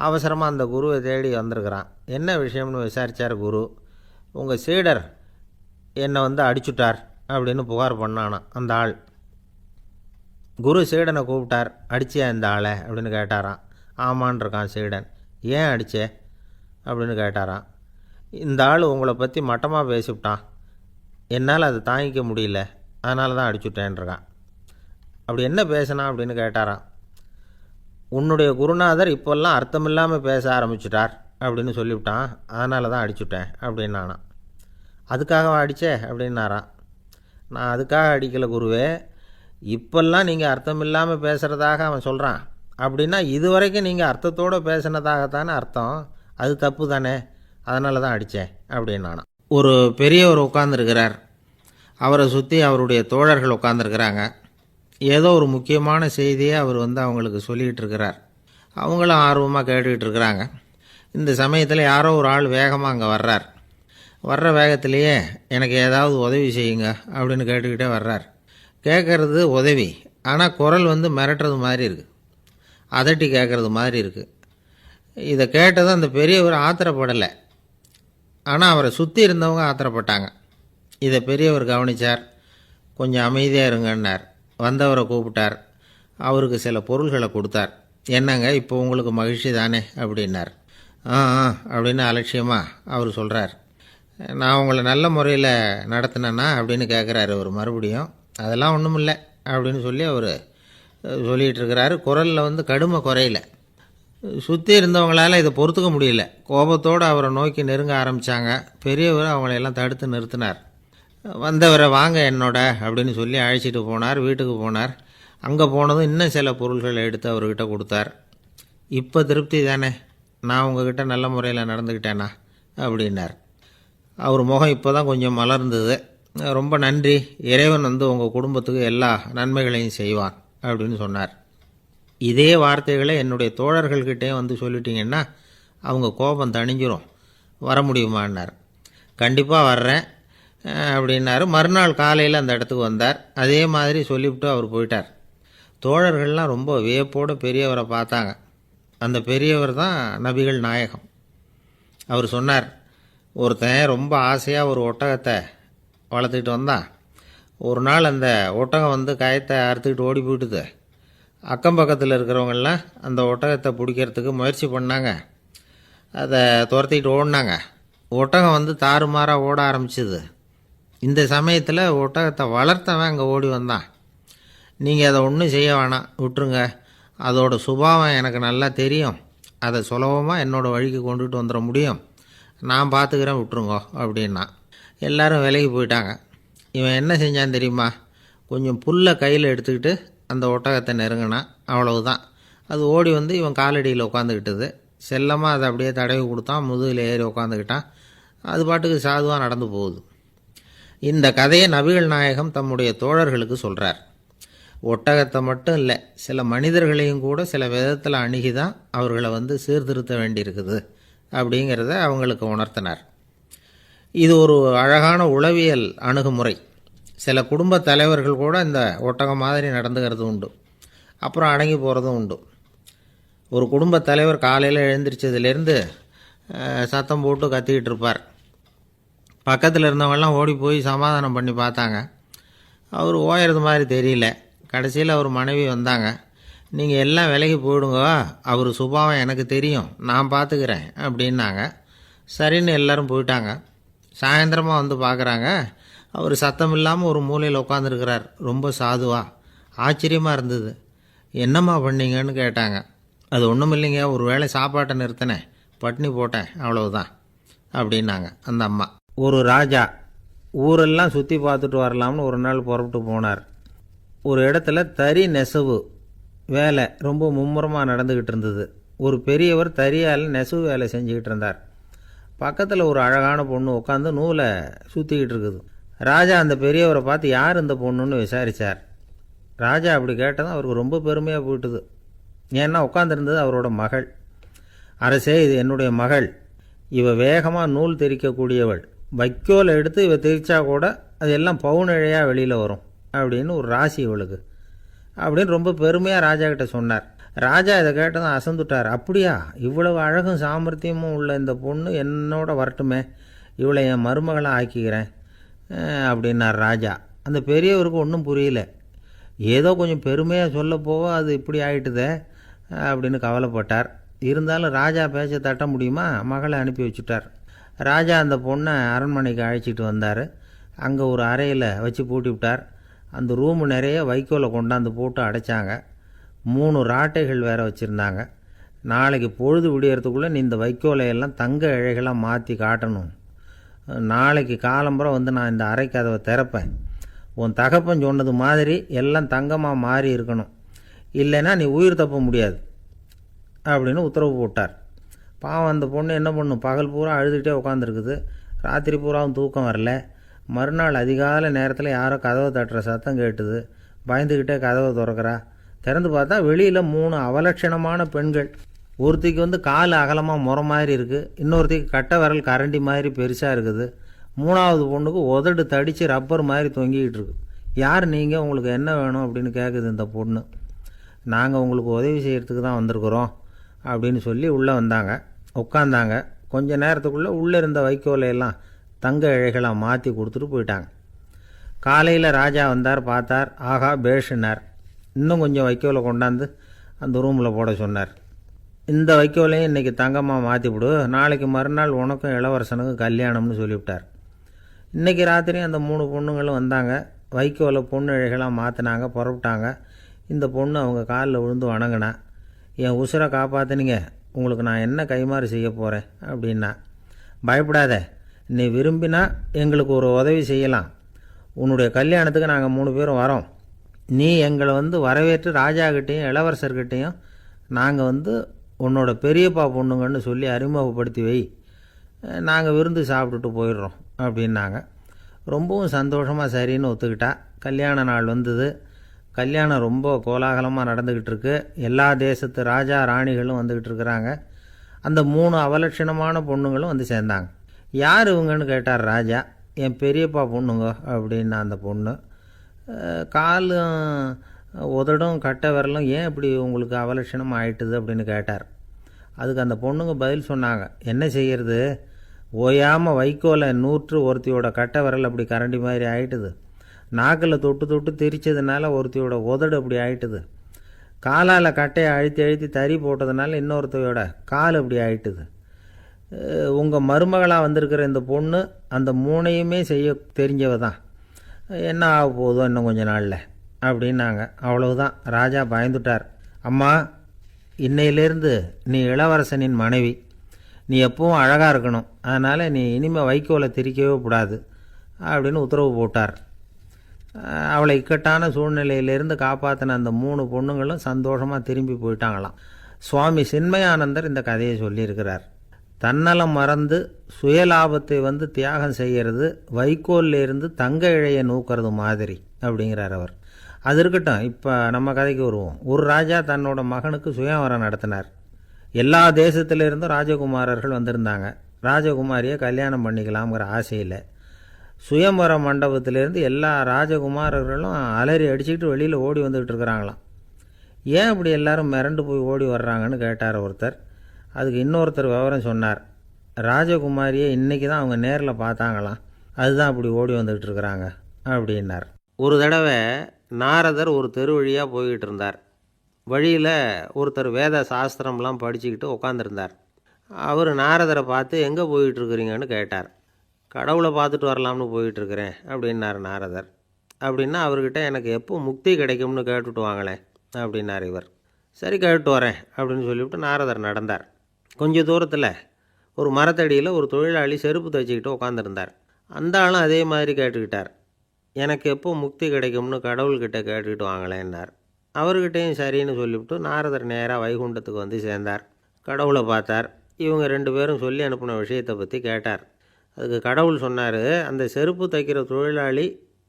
அவசரமாக அந்த குருவை தேடி வந்திருக்கிறான். என்ன விஷயம்னு விசாரித்தார் குரு. உங்கள் சீடர் என்னை அடிச்சுட்டார் அப்படின்னு புகார் பண்ணானா அந்த ஆள். குரு சீடனை கூப்பிட்டார். அடிச்சியா இந்த ஆளை அப்படின்னு கேட்டாராம். ஆமான் இருக்கான் சீடன். ஏன் அடித்தே அப்படின்னு கேட்டாராம். இந்த ஆள் உங்களை பற்றி மட்டமாக பேசிவிட்டான், என்னால் அதை தாங்கிக்க முடியல, அதனால தான் அடிச்சுட்டேன்ருக்கான். அப்படி என்ன பேசினா அப்படின்னு கேட்டாராம். உன்னுடைய குருநாதர் இப்போல்லாம் அர்த்தமில்லாமல் பேச ஆரம்பிச்சுட்டார் அப்படின்னு சொல்லிவிட்டான், அதனால தான் அடிச்சுட்டேன் அப்படின்னானா. அதுக்காக அடித்தே அப்படின்னாராம். நான் அதுக்காக அடிக்கலை குருவே, இப்போல்லாம் நீங்கள் அர்த்தம் இல்லாமல் பேசுகிறதாக அவன் சொல்கிறான், அப்படின்னா இது வரைக்கும் நீங்கள் அர்த்தத்தோடு பேசினதாகத்தானே அர்த்தம், அது தப்பு தானே, அதனால தான் அடித்தேன் அப்படின்னானா. ஒரு பெரியவர் உட்கார்ந்துருக்கிறார். அவரை சுற்றி அவருடைய தோழர்கள் உட்காந்துருக்கிறாங்க. ஏதோ ஒரு முக்கியமான செய்தியை அவர் அவங்களுக்கு சொல்லிகிட்டு இருக்கிறார். அவங்களும் ஆர்வமாக கேட்டுக்கிட்டு இருக்கிறாங்க. இந்த சமயத்தில் யாரோ ஒரு ஆள் வேகமாக அங்கே வர்றார். வர்ற வேகத்திலேயே எனக்கு ஏதாவது உதவி செய்யுங்க அப்படின்னு கேட்டுக்கிட்டே வர்றார். கேட்குறது உதவி, ஆனால் குரல் மிரட்டுறது மாதிரி இருக்குது, அதட்டி கேட்குறது மாதிரி இருக்குது. இதை கேட்டதும் அந்த பெரியவர் ஆத்திரப்படலை, ஆனால் அவரை சுற்றி இருந்தவங்க ஆத்திரப்பட்டாங்க. இதை பெரியவர் கவனித்தார். கொஞ்சம் அமைதியாக இருங்கன்னார். வந்தவரை கூப்பிட்டார். அவருக்கு சில பொருள்களை கொடுத்தார். என்னங்க இப்போ உங்களுக்கு மகிழ்ச்சி தானே அப்படின்னார். ஆ ஆ அப்படின்னு அலட்சியமாக அவர் சொல்கிறார். நான் உங்களை நல்ல முறையில் நடத்தினேன்னா அப்படின்னு கேட்குறாரு அவர் மறுபடியும். அதெல்லாம் ஒன்றும் இல்லை அப்படின்னு சொல்லி அவர் சொல்லிகிட்டு இருக்கிறாரு. குரலில் வந்து கடுமை குறையில. சுற்றி இருந்தவங்களால் இதை பொறுத்துக்க முடியல. கோபத்தோடு அவரை நோக்கி நெருங்க ஆரம்பித்தாங்க. பெரியவர் அவங்களையெல்லாம் தடுத்து நிறுத்தினார். வந்தவரை வாங்க என்னோட அப்படின்னு சொல்லி அழைச்சிட்டு போனார். வீட்டுக்கு போனார். அங்கே போனதும் இன்னும் சில பொருள்களை எடுத்து அவர்கிட்ட கொடுத்தார். இப்போ திருப்தி தானே, நான் உங்ககிட்ட நல்ல முறையில் நடந்துக்கிட்டேனா அப்படின்னார். அவர் முகம் இப்போ தான் கொஞ்சம் மலர்ந்தது. ரொம்ப நன்றி, இறைவன் வந்து உங்கள் குடும்பத்துக்கு எல்லா நன்மைகளையும் செய்வான் அப்படின்னு சொன்னார். இதே வார்த்தைகளை என்னுடைய தோழர்கள்கிட்டே வந்து சொல்லிட்டீங்கன்னா அவங்க கோபம் தணிஞ்சிரும், வர முடியுமான்னார். கண்டிப்பாக வர்றேன் அப்படின்னாரு. மறுநாள் காலையில் அந்த இடத்துக்கு வந்தார். அதே மாதிரி சொல்லிவிட்டு அவர் போயிட்டார். தோழர்கள்லாம் ரொம்ப வியப்போடு பெரியவரை பார்த்தாங்க. அந்த பெரியவர் தான் நபிகள் நாயகம். அவர் சொன்னார், ஒருத்தன் ரொம்ப ஆசையாக ஒரு ஒட்டகத்தை வளர்த்துக்கிட்டு வந்தான். ஒரு நாள் அந்த ஒட்டகம் வந்து கயத்தை அறுத்துக்கிட்டு ஓடி போயிட்டுது. அக்கம் பக்கத்தில் இருக்கிறவங்கெல்லாம் அந்த ஒட்டகத்தை பிடிக்கிறதுக்கு முயற்சி பண்ணாங்க. அதை துரத்திக்கிட்டு ஓடினாங்க. ஒட்டகம் வந்து தாறுமாறாக ஓட ஆரம்பிச்சிது. இந்த சமயத்தில் ஒட்டகத்தை வளர்த்தவன் அங்கே ஓடி வந்தான். நீங்கள் அதை ஒன்றும் செய்ய வேணாம், விட்டுருங்க, அதோட சுபாவம் எனக்கு நல்லா தெரியும், அதை சுலபமாக என்னோடய வழிக்கு கொண்டுட்டு வந்துட முடியும், நான் பார்த்துக்கிறேன், விட்டுருங்கோ அப்படின்னா. எல்லாரும் விலகி போயிட்டாங்க. இவன் என்ன செஞ்சான் தெரியுமா? கொஞ்சம் புல்லை கையில் எடுத்துக்கிட்டு அந்த ஒட்டகத்தை நெருங்கினான். அவ்வளவுதான். அது ஓடி வந்து இவன் காலடியில் உட்காந்துக்கிட்டது. செல்லமாக அதை அப்படியே தடவி கொடுத்தான். முதுகில் ஏறி உட்காந்துக்கிட்டான். அது பாட்டுக்கு சாதுவாக நடந்து போகுது. இந்த கதையை நபிகள் நாயகம் தம்முடைய தோழர்களுக்கு சொல்கிறார். ஒட்டகத்தை மட்டும் இல்லை, சில மனிதர்களையும் கூட சில விதத்தில் அணுகி தான் அவர்களை வந்து சீர்திருத்த வேண்டியிருக்குது அப்படிங்கிறத அவங்களுக்கு உணர்த்தினார். இது ஒரு அழகான உளவியல் அணுகுமுறை. சில குடும்ப தலைவர்கள் கூட இந்த ஒட்டகம் மாதிரி நடந்துக்கிறது உண்டு. அப்புறம் அடங்கி போகிறதும் உண்டு. ஒரு குடும்ப தலைவர் காலையில் எழுந்திரிச்சதுலேருந்து சத்தம் போட்டு கத்திக்கிட்டு இருப்பார். பக்கத்தில் இருந்தவங்கெல்லாம் ஓடி போய் சமாதானம் பண்ணி பார்த்தாங்க. அவர் ஓயறது மாதிரி தெரியல. கடைசியில் அவர் மனைவி வந்தாங்க. நீங்கள் எல்லாம் விலகி போயிடுங்க, அவர் சுபாவம் எனக்கு தெரியும், நான் பார்த்துக்கிறேன் அப்படின்னாங்க. சரின்னு எல்லோரும் போயிட்டாங்க. சாயந்தரமாக வந்து பார்க்குறாங்க, அவர் சத்தம் இல்லாமல் ஒரு மூலையில் உட்காந்துருக்கிறார். ரொம்ப சாதுவா. ஆச்சரியமாக இருந்தது. என்னம்மா பண்ணீங்கன்னு கேட்டாங்க. அது ஒன்றும் இல்லைங்க, ஒரு வேளை சாப்பாட்டை நிறுத்தினேன், பட்னி போட்டேன், அவ்வளவுதான் அப்படின்னாங்க அந்த அம்மா. ஒரு ராஜா ஊரெல்லாம் சுற்றி பார்த்துட்டு வரலாம்னு ஒரு நாள் புறப்பட்டு போனார். ஒரு இடத்துல தறி நெசவு வேலை ரொம்ப மும்முரமாக நடந்துக்கிட்டு இருந்தது. ஒரு பெரியவர் தறியால் நெசவு வேலை செஞ்சுக்கிட்டு இருந்தார். பக்கத்தில் ஒரு அழகான பொண்ணு உட்காந்து நூலை சுற்றிக்கிட்டு இருக்குது. ராஜா அந்த பெரியவரை பார்த்து யார் இந்த பொண்ணுன்னு விசாரித்தார். ராஜா அப்படி கேட்டதும் அவருக்கு ரொம்ப பெருமையாக போயிட்டுது. ஏன்னா உட்காந்துருந்தது அவரோட மகள். அரசே, இது என்னுடைய மகள், இவ வேகமாக நூல் தெரிக்கக்கூடியவள், வைக்கோலை எடுத்து இவ தெரிச்சா கூட அது எல்லாம் பவுனிழையாக வெளியில் வரும் அப்படின்னு ஒரு ராசி இவளுக்கு அப்படின்னு ரொம்ப பெருமையாக ராஜா கிட்ட சொன்னார். ராஜா இதை கேட்டதும் அசந்துட்டார். அப்படியா, இவ்வளவு அழகும் சாமர்த்தியமும் உள்ள இந்த பொண்ணு என்னோட வரட்டுமே, இவளை என் மருமகளை ஆக்கிக்கிறேன் அப்படின்னார் ராஜா. அந்த பெரியவருக்கு ஒன்றும் புரியல. ஏதோ கொஞ்சம் பெருமையாக சொல்ல போக அது இப்படி ஆகிட்டுதே அப்படின்னு கவலைப்பட்டார். இருந்தாலும் ராஜா பேச்ச தட்ட முடியுமா? மகளை அனுப்பி வச்சுட்டார். ராஜா அந்த பொண்ணை அரண்மனைக்கு அழைச்சிட்டு வந்தார். அங்கே ஒரு அறையில் வச்சு பூட்டி விட்டார். அந்த ரூமு நிறைய வைக்கோலை கொண்டாந்து போட்டு அடைச்சாங்க. 3 ராட்டைகள் வேறு வச்சுருந்தாங்க. நாளைக்கு பொழுது விடியறதுக்குள்ளே நீ இந்த வைக்கோலையெல்லாம் தங்க இழைகளாக மாற்றி காட்டணும். நாளைக்கு காலம்புற வந்து நான் இந்த அறை கதவை திறப்பேன். உன் தகப்பன் சொன்னது மாதிரி எல்லாம் தங்கமாக மாறி இருக்கணும், இல்லைன்னா நீ உயிர் தப்ப முடியாது அப்படின்னு உத்தரவு போட்டார். பாவம் அந்த பொண்ணு என்ன பண்ணும், பகல் பூரா அழுதுகிட்டே உட்காந்துருக்குது. ராத்திரி பூராவும் தூக்கம் வரல. மறுநாள் அதிகாலை நேரத்தில் யாரோ கதவை தட்டுற சத்தம் கேட்டுது. பயந்துக்கிட்டே கதவை திறக்கிறா. திறந்து பார்த்தா வெளியில் 3 அவலட்சணமான பெண்கள். ஒருத்திக்கு வந்து கால் அகலமாக முறை மாதிரி இருக்குது, இன்னொருத்திக்கு கட்டை விரல் கரண்டி மாதிரி பெருசாக இருக்குது, 3ஆவது பொண்ணுக்கு உதடு தடித்து ரப்பர் மாதிரி தொங்கிக்கிட்டு இருக்கு. யார் நீங்கள், உங்களுக்கு என்ன வேணும் அப்படின்னு கேட்குது இந்த பொண்ணு. நாங்கள் உங்களுக்கு உதவி செய்கிறதுக்கு தான் வந்திருக்கிறோம் அப்படின்னு சொல்லி உள்ளே வந்தாங்க. உட்காந்தாங்க. கொஞ்ச நேரத்துக்குள்ளே உள்ளே இருந்த வைக்கோலையெல்லாம் தங்க இழைகளாக மாற்றி கொடுத்துட்டு போயிட்டாங்க. காலையில் ராஜா வந்தார், பார்த்தார். ஆகா பேஷுனார். இன்னும் கொஞ்சம் வைக்கோலை கொண்டாந்து அந்த ரூமில் போட சொன்னார். இந்த வைக்கோலையும் இன்றைக்கி தங்கமாக மாற்றிவிடு, நாளைக்கு மறுநாள் உனக்கும் இளவரசனுக்கும் கல்யாணம்னு சொல்லிவிட்டார். இன்றைக்கி ராத்திரி அந்த 3 பொண்ணுங்களும் வந்தாங்க. வைக்கோலை பொண்ணு இழைகளாக மாற்றினாங்க, புறப்பட்டாங்க. இந்த பொண்ணு அவங்க காலில் விழுந்து வணங்கினா. என் உசுரை காப்பாற்றினீங்க, உங்களுக்கு நான் என்ன கைமாறு செய்ய போகிறேன் அப்படின்னா. பயப்படாத, நீ விரும்பினா எங்களுக்கு ஒரு உதவி செய்யலாம். உன்னுடைய கல்யாணத்துக்கு நாங்கள் 3 பேரும் வரோம். நீ எங்களை வரவேற்று ராஜாக்கிட்டேயும் இளவரசர்கிட்டையும் நாங்கள் உன்னோட பெரியப்பா பொண்ணுங்கன்னு சொல்லி அறிமுகப்படுத்தி வை, நாங்கள் விருந்து சாப்பிட்டுட்டு போயிடுறோம் அப்படின்னாங்க. ரொம்பவும் சந்தோஷமாக சரின்னு ஒத்துக்கிட்டா. கல்யாண நாள் வந்தது. கல்யாணம் ரொம்ப கோலாகலமாக நடந்துக்கிட்டு இருக்கு. எல்லா தேசத்து ராஜா ராணிகளும் வந்துக்கிட்டு இருக்கிறாங்க. அந்த 3 அவலட்சணமான பொண்ணுங்களும் சேர்ந்தாங்க. யார் இவங்கன்னு கேட்டார் ராஜா. என் பெரியப்பா பொண்ணுங்க அப்படின்னா அந்த பொண்ணு. காலும் உதடும் கட்டை விரலும் ஏன் இப்படி உங்களுக்கு அவலட்சணம் ஆயிட்டுது அப்படின்னு கேட்டார். அதுக்கு அந்த பொண்ணுங்க பதில் சொன்னாங்க. என்ன செய்கிறது, ஓயாமல் வைக்கோலை நூற்று ஒருத்தியோட கட்டை விரல் அப்படி கரண்டி மாதிரி ஆயிட்டுது. நாக்கில் தொட்டு தொட்டு திரிச்சதுனால ஒருத்தியோட உதடு அப்படி ஆயிட்டுது. காலால் கட்டையை அழுத்தி அழுத்தி தறி போட்டதுனால இன்னொருத்தையோட கால் அப்படி ஆயிட்டுது. உங்கள் மருமகளாக வந்திருக்கிற இந்த பொண்ணு அந்த 3ஐயுமே செய்ய தெரிஞ்சவ தான். என்ன ஆக போதோ இன்னும் கொஞ்ச நாளில் அப்படின்னாங்க. அவ்வளவுதான். ராஜா பயந்துட்டார். அம்மா, இன்னையிலேருந்து நீ இளவரசனின் மனைவி. நீ எப்பவும் அழகாக இருக்கணும். அதனால் நீ இனிமேல் வைக்கோலை திரிக்கவே கூடாது அப்படின்னு உத்தரவு போட்டார். அவளை இக்கட்டான சூழ்நிலையிலேருந்து காப்பாற்றின அந்த 3 பொண்ணுங்களும் சந்தோஷமாக திரும்பி போயிட்டாங்களாம். சுவாமி சின்மயானந்தர் இந்த கதையை சொல்லியிருக்கிறார். தன்னலம் மறந்து சுயலாபத்தை தியாகம் செய்கிறது வைக்கோல்லேருந்து தங்க இழையை நூக்கிறது மாதிரி அப்படிங்கிறார் அவர். அது இருக்கட்டும், இப்போ நம்ம கதைக்கு வருவோம். ஒரு ராஜா தன்னோட மகனுக்கு சுயவரம் நடத்தினார். எல்லா தேசத்திலிருந்தும் ராஜகுமாரர்கள் வந்திருந்தாங்க. ராஜகுமாரியை கல்யாணம் பண்ணிக்கலாம்ங்கிற ஆசையில் சுயம்பர மண்டபத்திலேருந்து எல்லா ராஜகுமாரர்களும் அலறி அடிச்சுக்கிட்டு வெளியில் ஓடி வந்துக்கிட்டு இருக்கிறாங்களாம். ஏன் இப்படி எல்லாரும் மிரண்டு போய் ஓடி வர்றாங்கன்னு கேட்டார் ஒருத்தர். அதுக்கு இன்னொருத்தர் விவரம் சொன்னார். ராஜகுமாரியை இன்றைக்கி தான் அவங்க நேரில் பார்த்தாங்களாம், அதுதான் அப்படி ஓடி வந்துக்கிட்டு இருக்கிறாங்க அப்படின்னார். ஒரு தடவை நாரதர் ஒரு தெரு வழியாக போய்கிட்டு இருந்தார். வழியில் ஒருத்தர் வேத சாஸ்திரம்லாம் படிச்சுக்கிட்டு உட்காந்துருந்தார். அவர் நாரதரை பார்த்து எங்கே போயிட்டுருக்குறீங்கன்னு கேட்டார். கடவுளை பார்த்துட்டு வரலாம்னு போயிட்டுருக்கிறேன் அப்படின்னார் நாரதர். அப்படின்னா அவர்கிட்ட எனக்கு எப்போ முக்தி கிடைக்கும்னு கேட்டுட்டு வாங்களேன் அப்படின்னார் இவர். சரி, கேட்டு வரேன் அப்படின்னு சொல்லிவிட்டு நாரதர் நடந்தார். கொஞ்சம் தூரத்தில் ஒரு மரத்தடியில் ஒரு தொழிலாளி செருப்பு தைச்சிக்கிட்டு உட்காந்துருந்தார். அந்த ஆளும் அதே மாதிரி கேட்டுக்கிட்டார். எனக்கு எப்போ முக்தி கிடைக்கும்னு கடவுள்கிட்ட கேட்டுக்கிட்டு வாங்களேன்னார். அவர்கிட்டையும் சரின்னு சொல்லிவிட்டு நாரதர் நேராக வைகுண்டத்துக்கு சேர்ந்தார். கடவுளை பார்த்தார். இவங்க 2 பேரும் சொல்லி அனுப்பின விஷயத்தை பற்றி கேட்டார். அதுக்கு கடவுள் சொன்னார், அந்த செருப்பு தைக்கிற தொழிலாளி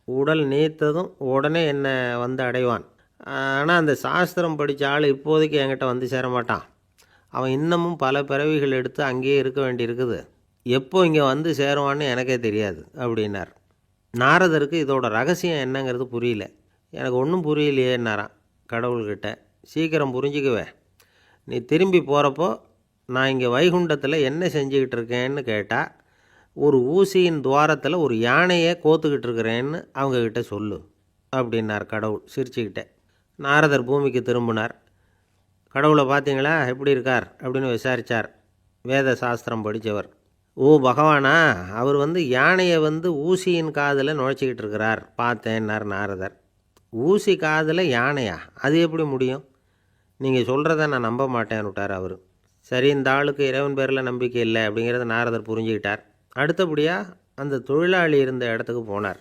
உடல் நீத்ததும் உடனே என்னை அடைவான். ஆனால் அந்த சாஸ்திரம் படித்த ஆள் இப்போதைக்கு என்கிட்ட சேர மாட்டான். அவன் இன்னமும் பல பிறவிகள் எடுத்து அங்கேயே இருக்க வேண்டியிருக்குது. எப்போ இங்கே சேருவான்னு எனக்கே தெரியாது அப்படின்னார். நாரதருக்கு இதோட ரகசியம் என்னங்கிறது புரியல. எனக்கு ஒன்றும் புரியலையேன்னாரான் கடவுள்கிட்ட. சீக்கிரம் புரிஞ்சுக்குவேன், நீ திரும்பி போகிறப்போ நான் இங்கே வைகுண்டத்தில் என்ன செஞ்சுக்கிட்டு இருக்கேன்னு கேட்டால், ஒரு ஊசியின் துவாரத்தில் ஒரு யானையை கோத்துக்கிட்டு இருக்கிறேன்னு அவங்கக்கிட்ட சொல்லு அப்படின்னார் கடவுள் சிரிச்சுக்கிட்டே. நாரதர் பூமிக்கு திரும்பினார். கடவுளை பார்த்தீங்களா, எப்படி இருக்கார் அப்படின்னு விசாரித்தார் வேத சாஸ்திரம் படித்தவர். ஓ பகவானா, அவர் யானையை ஊசியின் காதில் நுழைச்சிக்கிட்டு இருக்கிறார் பார்த்தேன்னார் நாரதர். ஊசி காதில் யானையா, அது எப்படி முடியும்? நீங்கள் சொல்கிறத நான் நம்ப மாட்டேன்னு விட்டார் அவர். சரி, இந்த ஆளுக்கு இறைவன் பேரில் நம்பிக்கை இல்லை அப்படிங்கிறத நாரதர் புரிஞ்சுக்கிட்டார். அடுத்தபடியாக அந்த தொழிலாளி இருந்த இடத்துக்கு போனார்.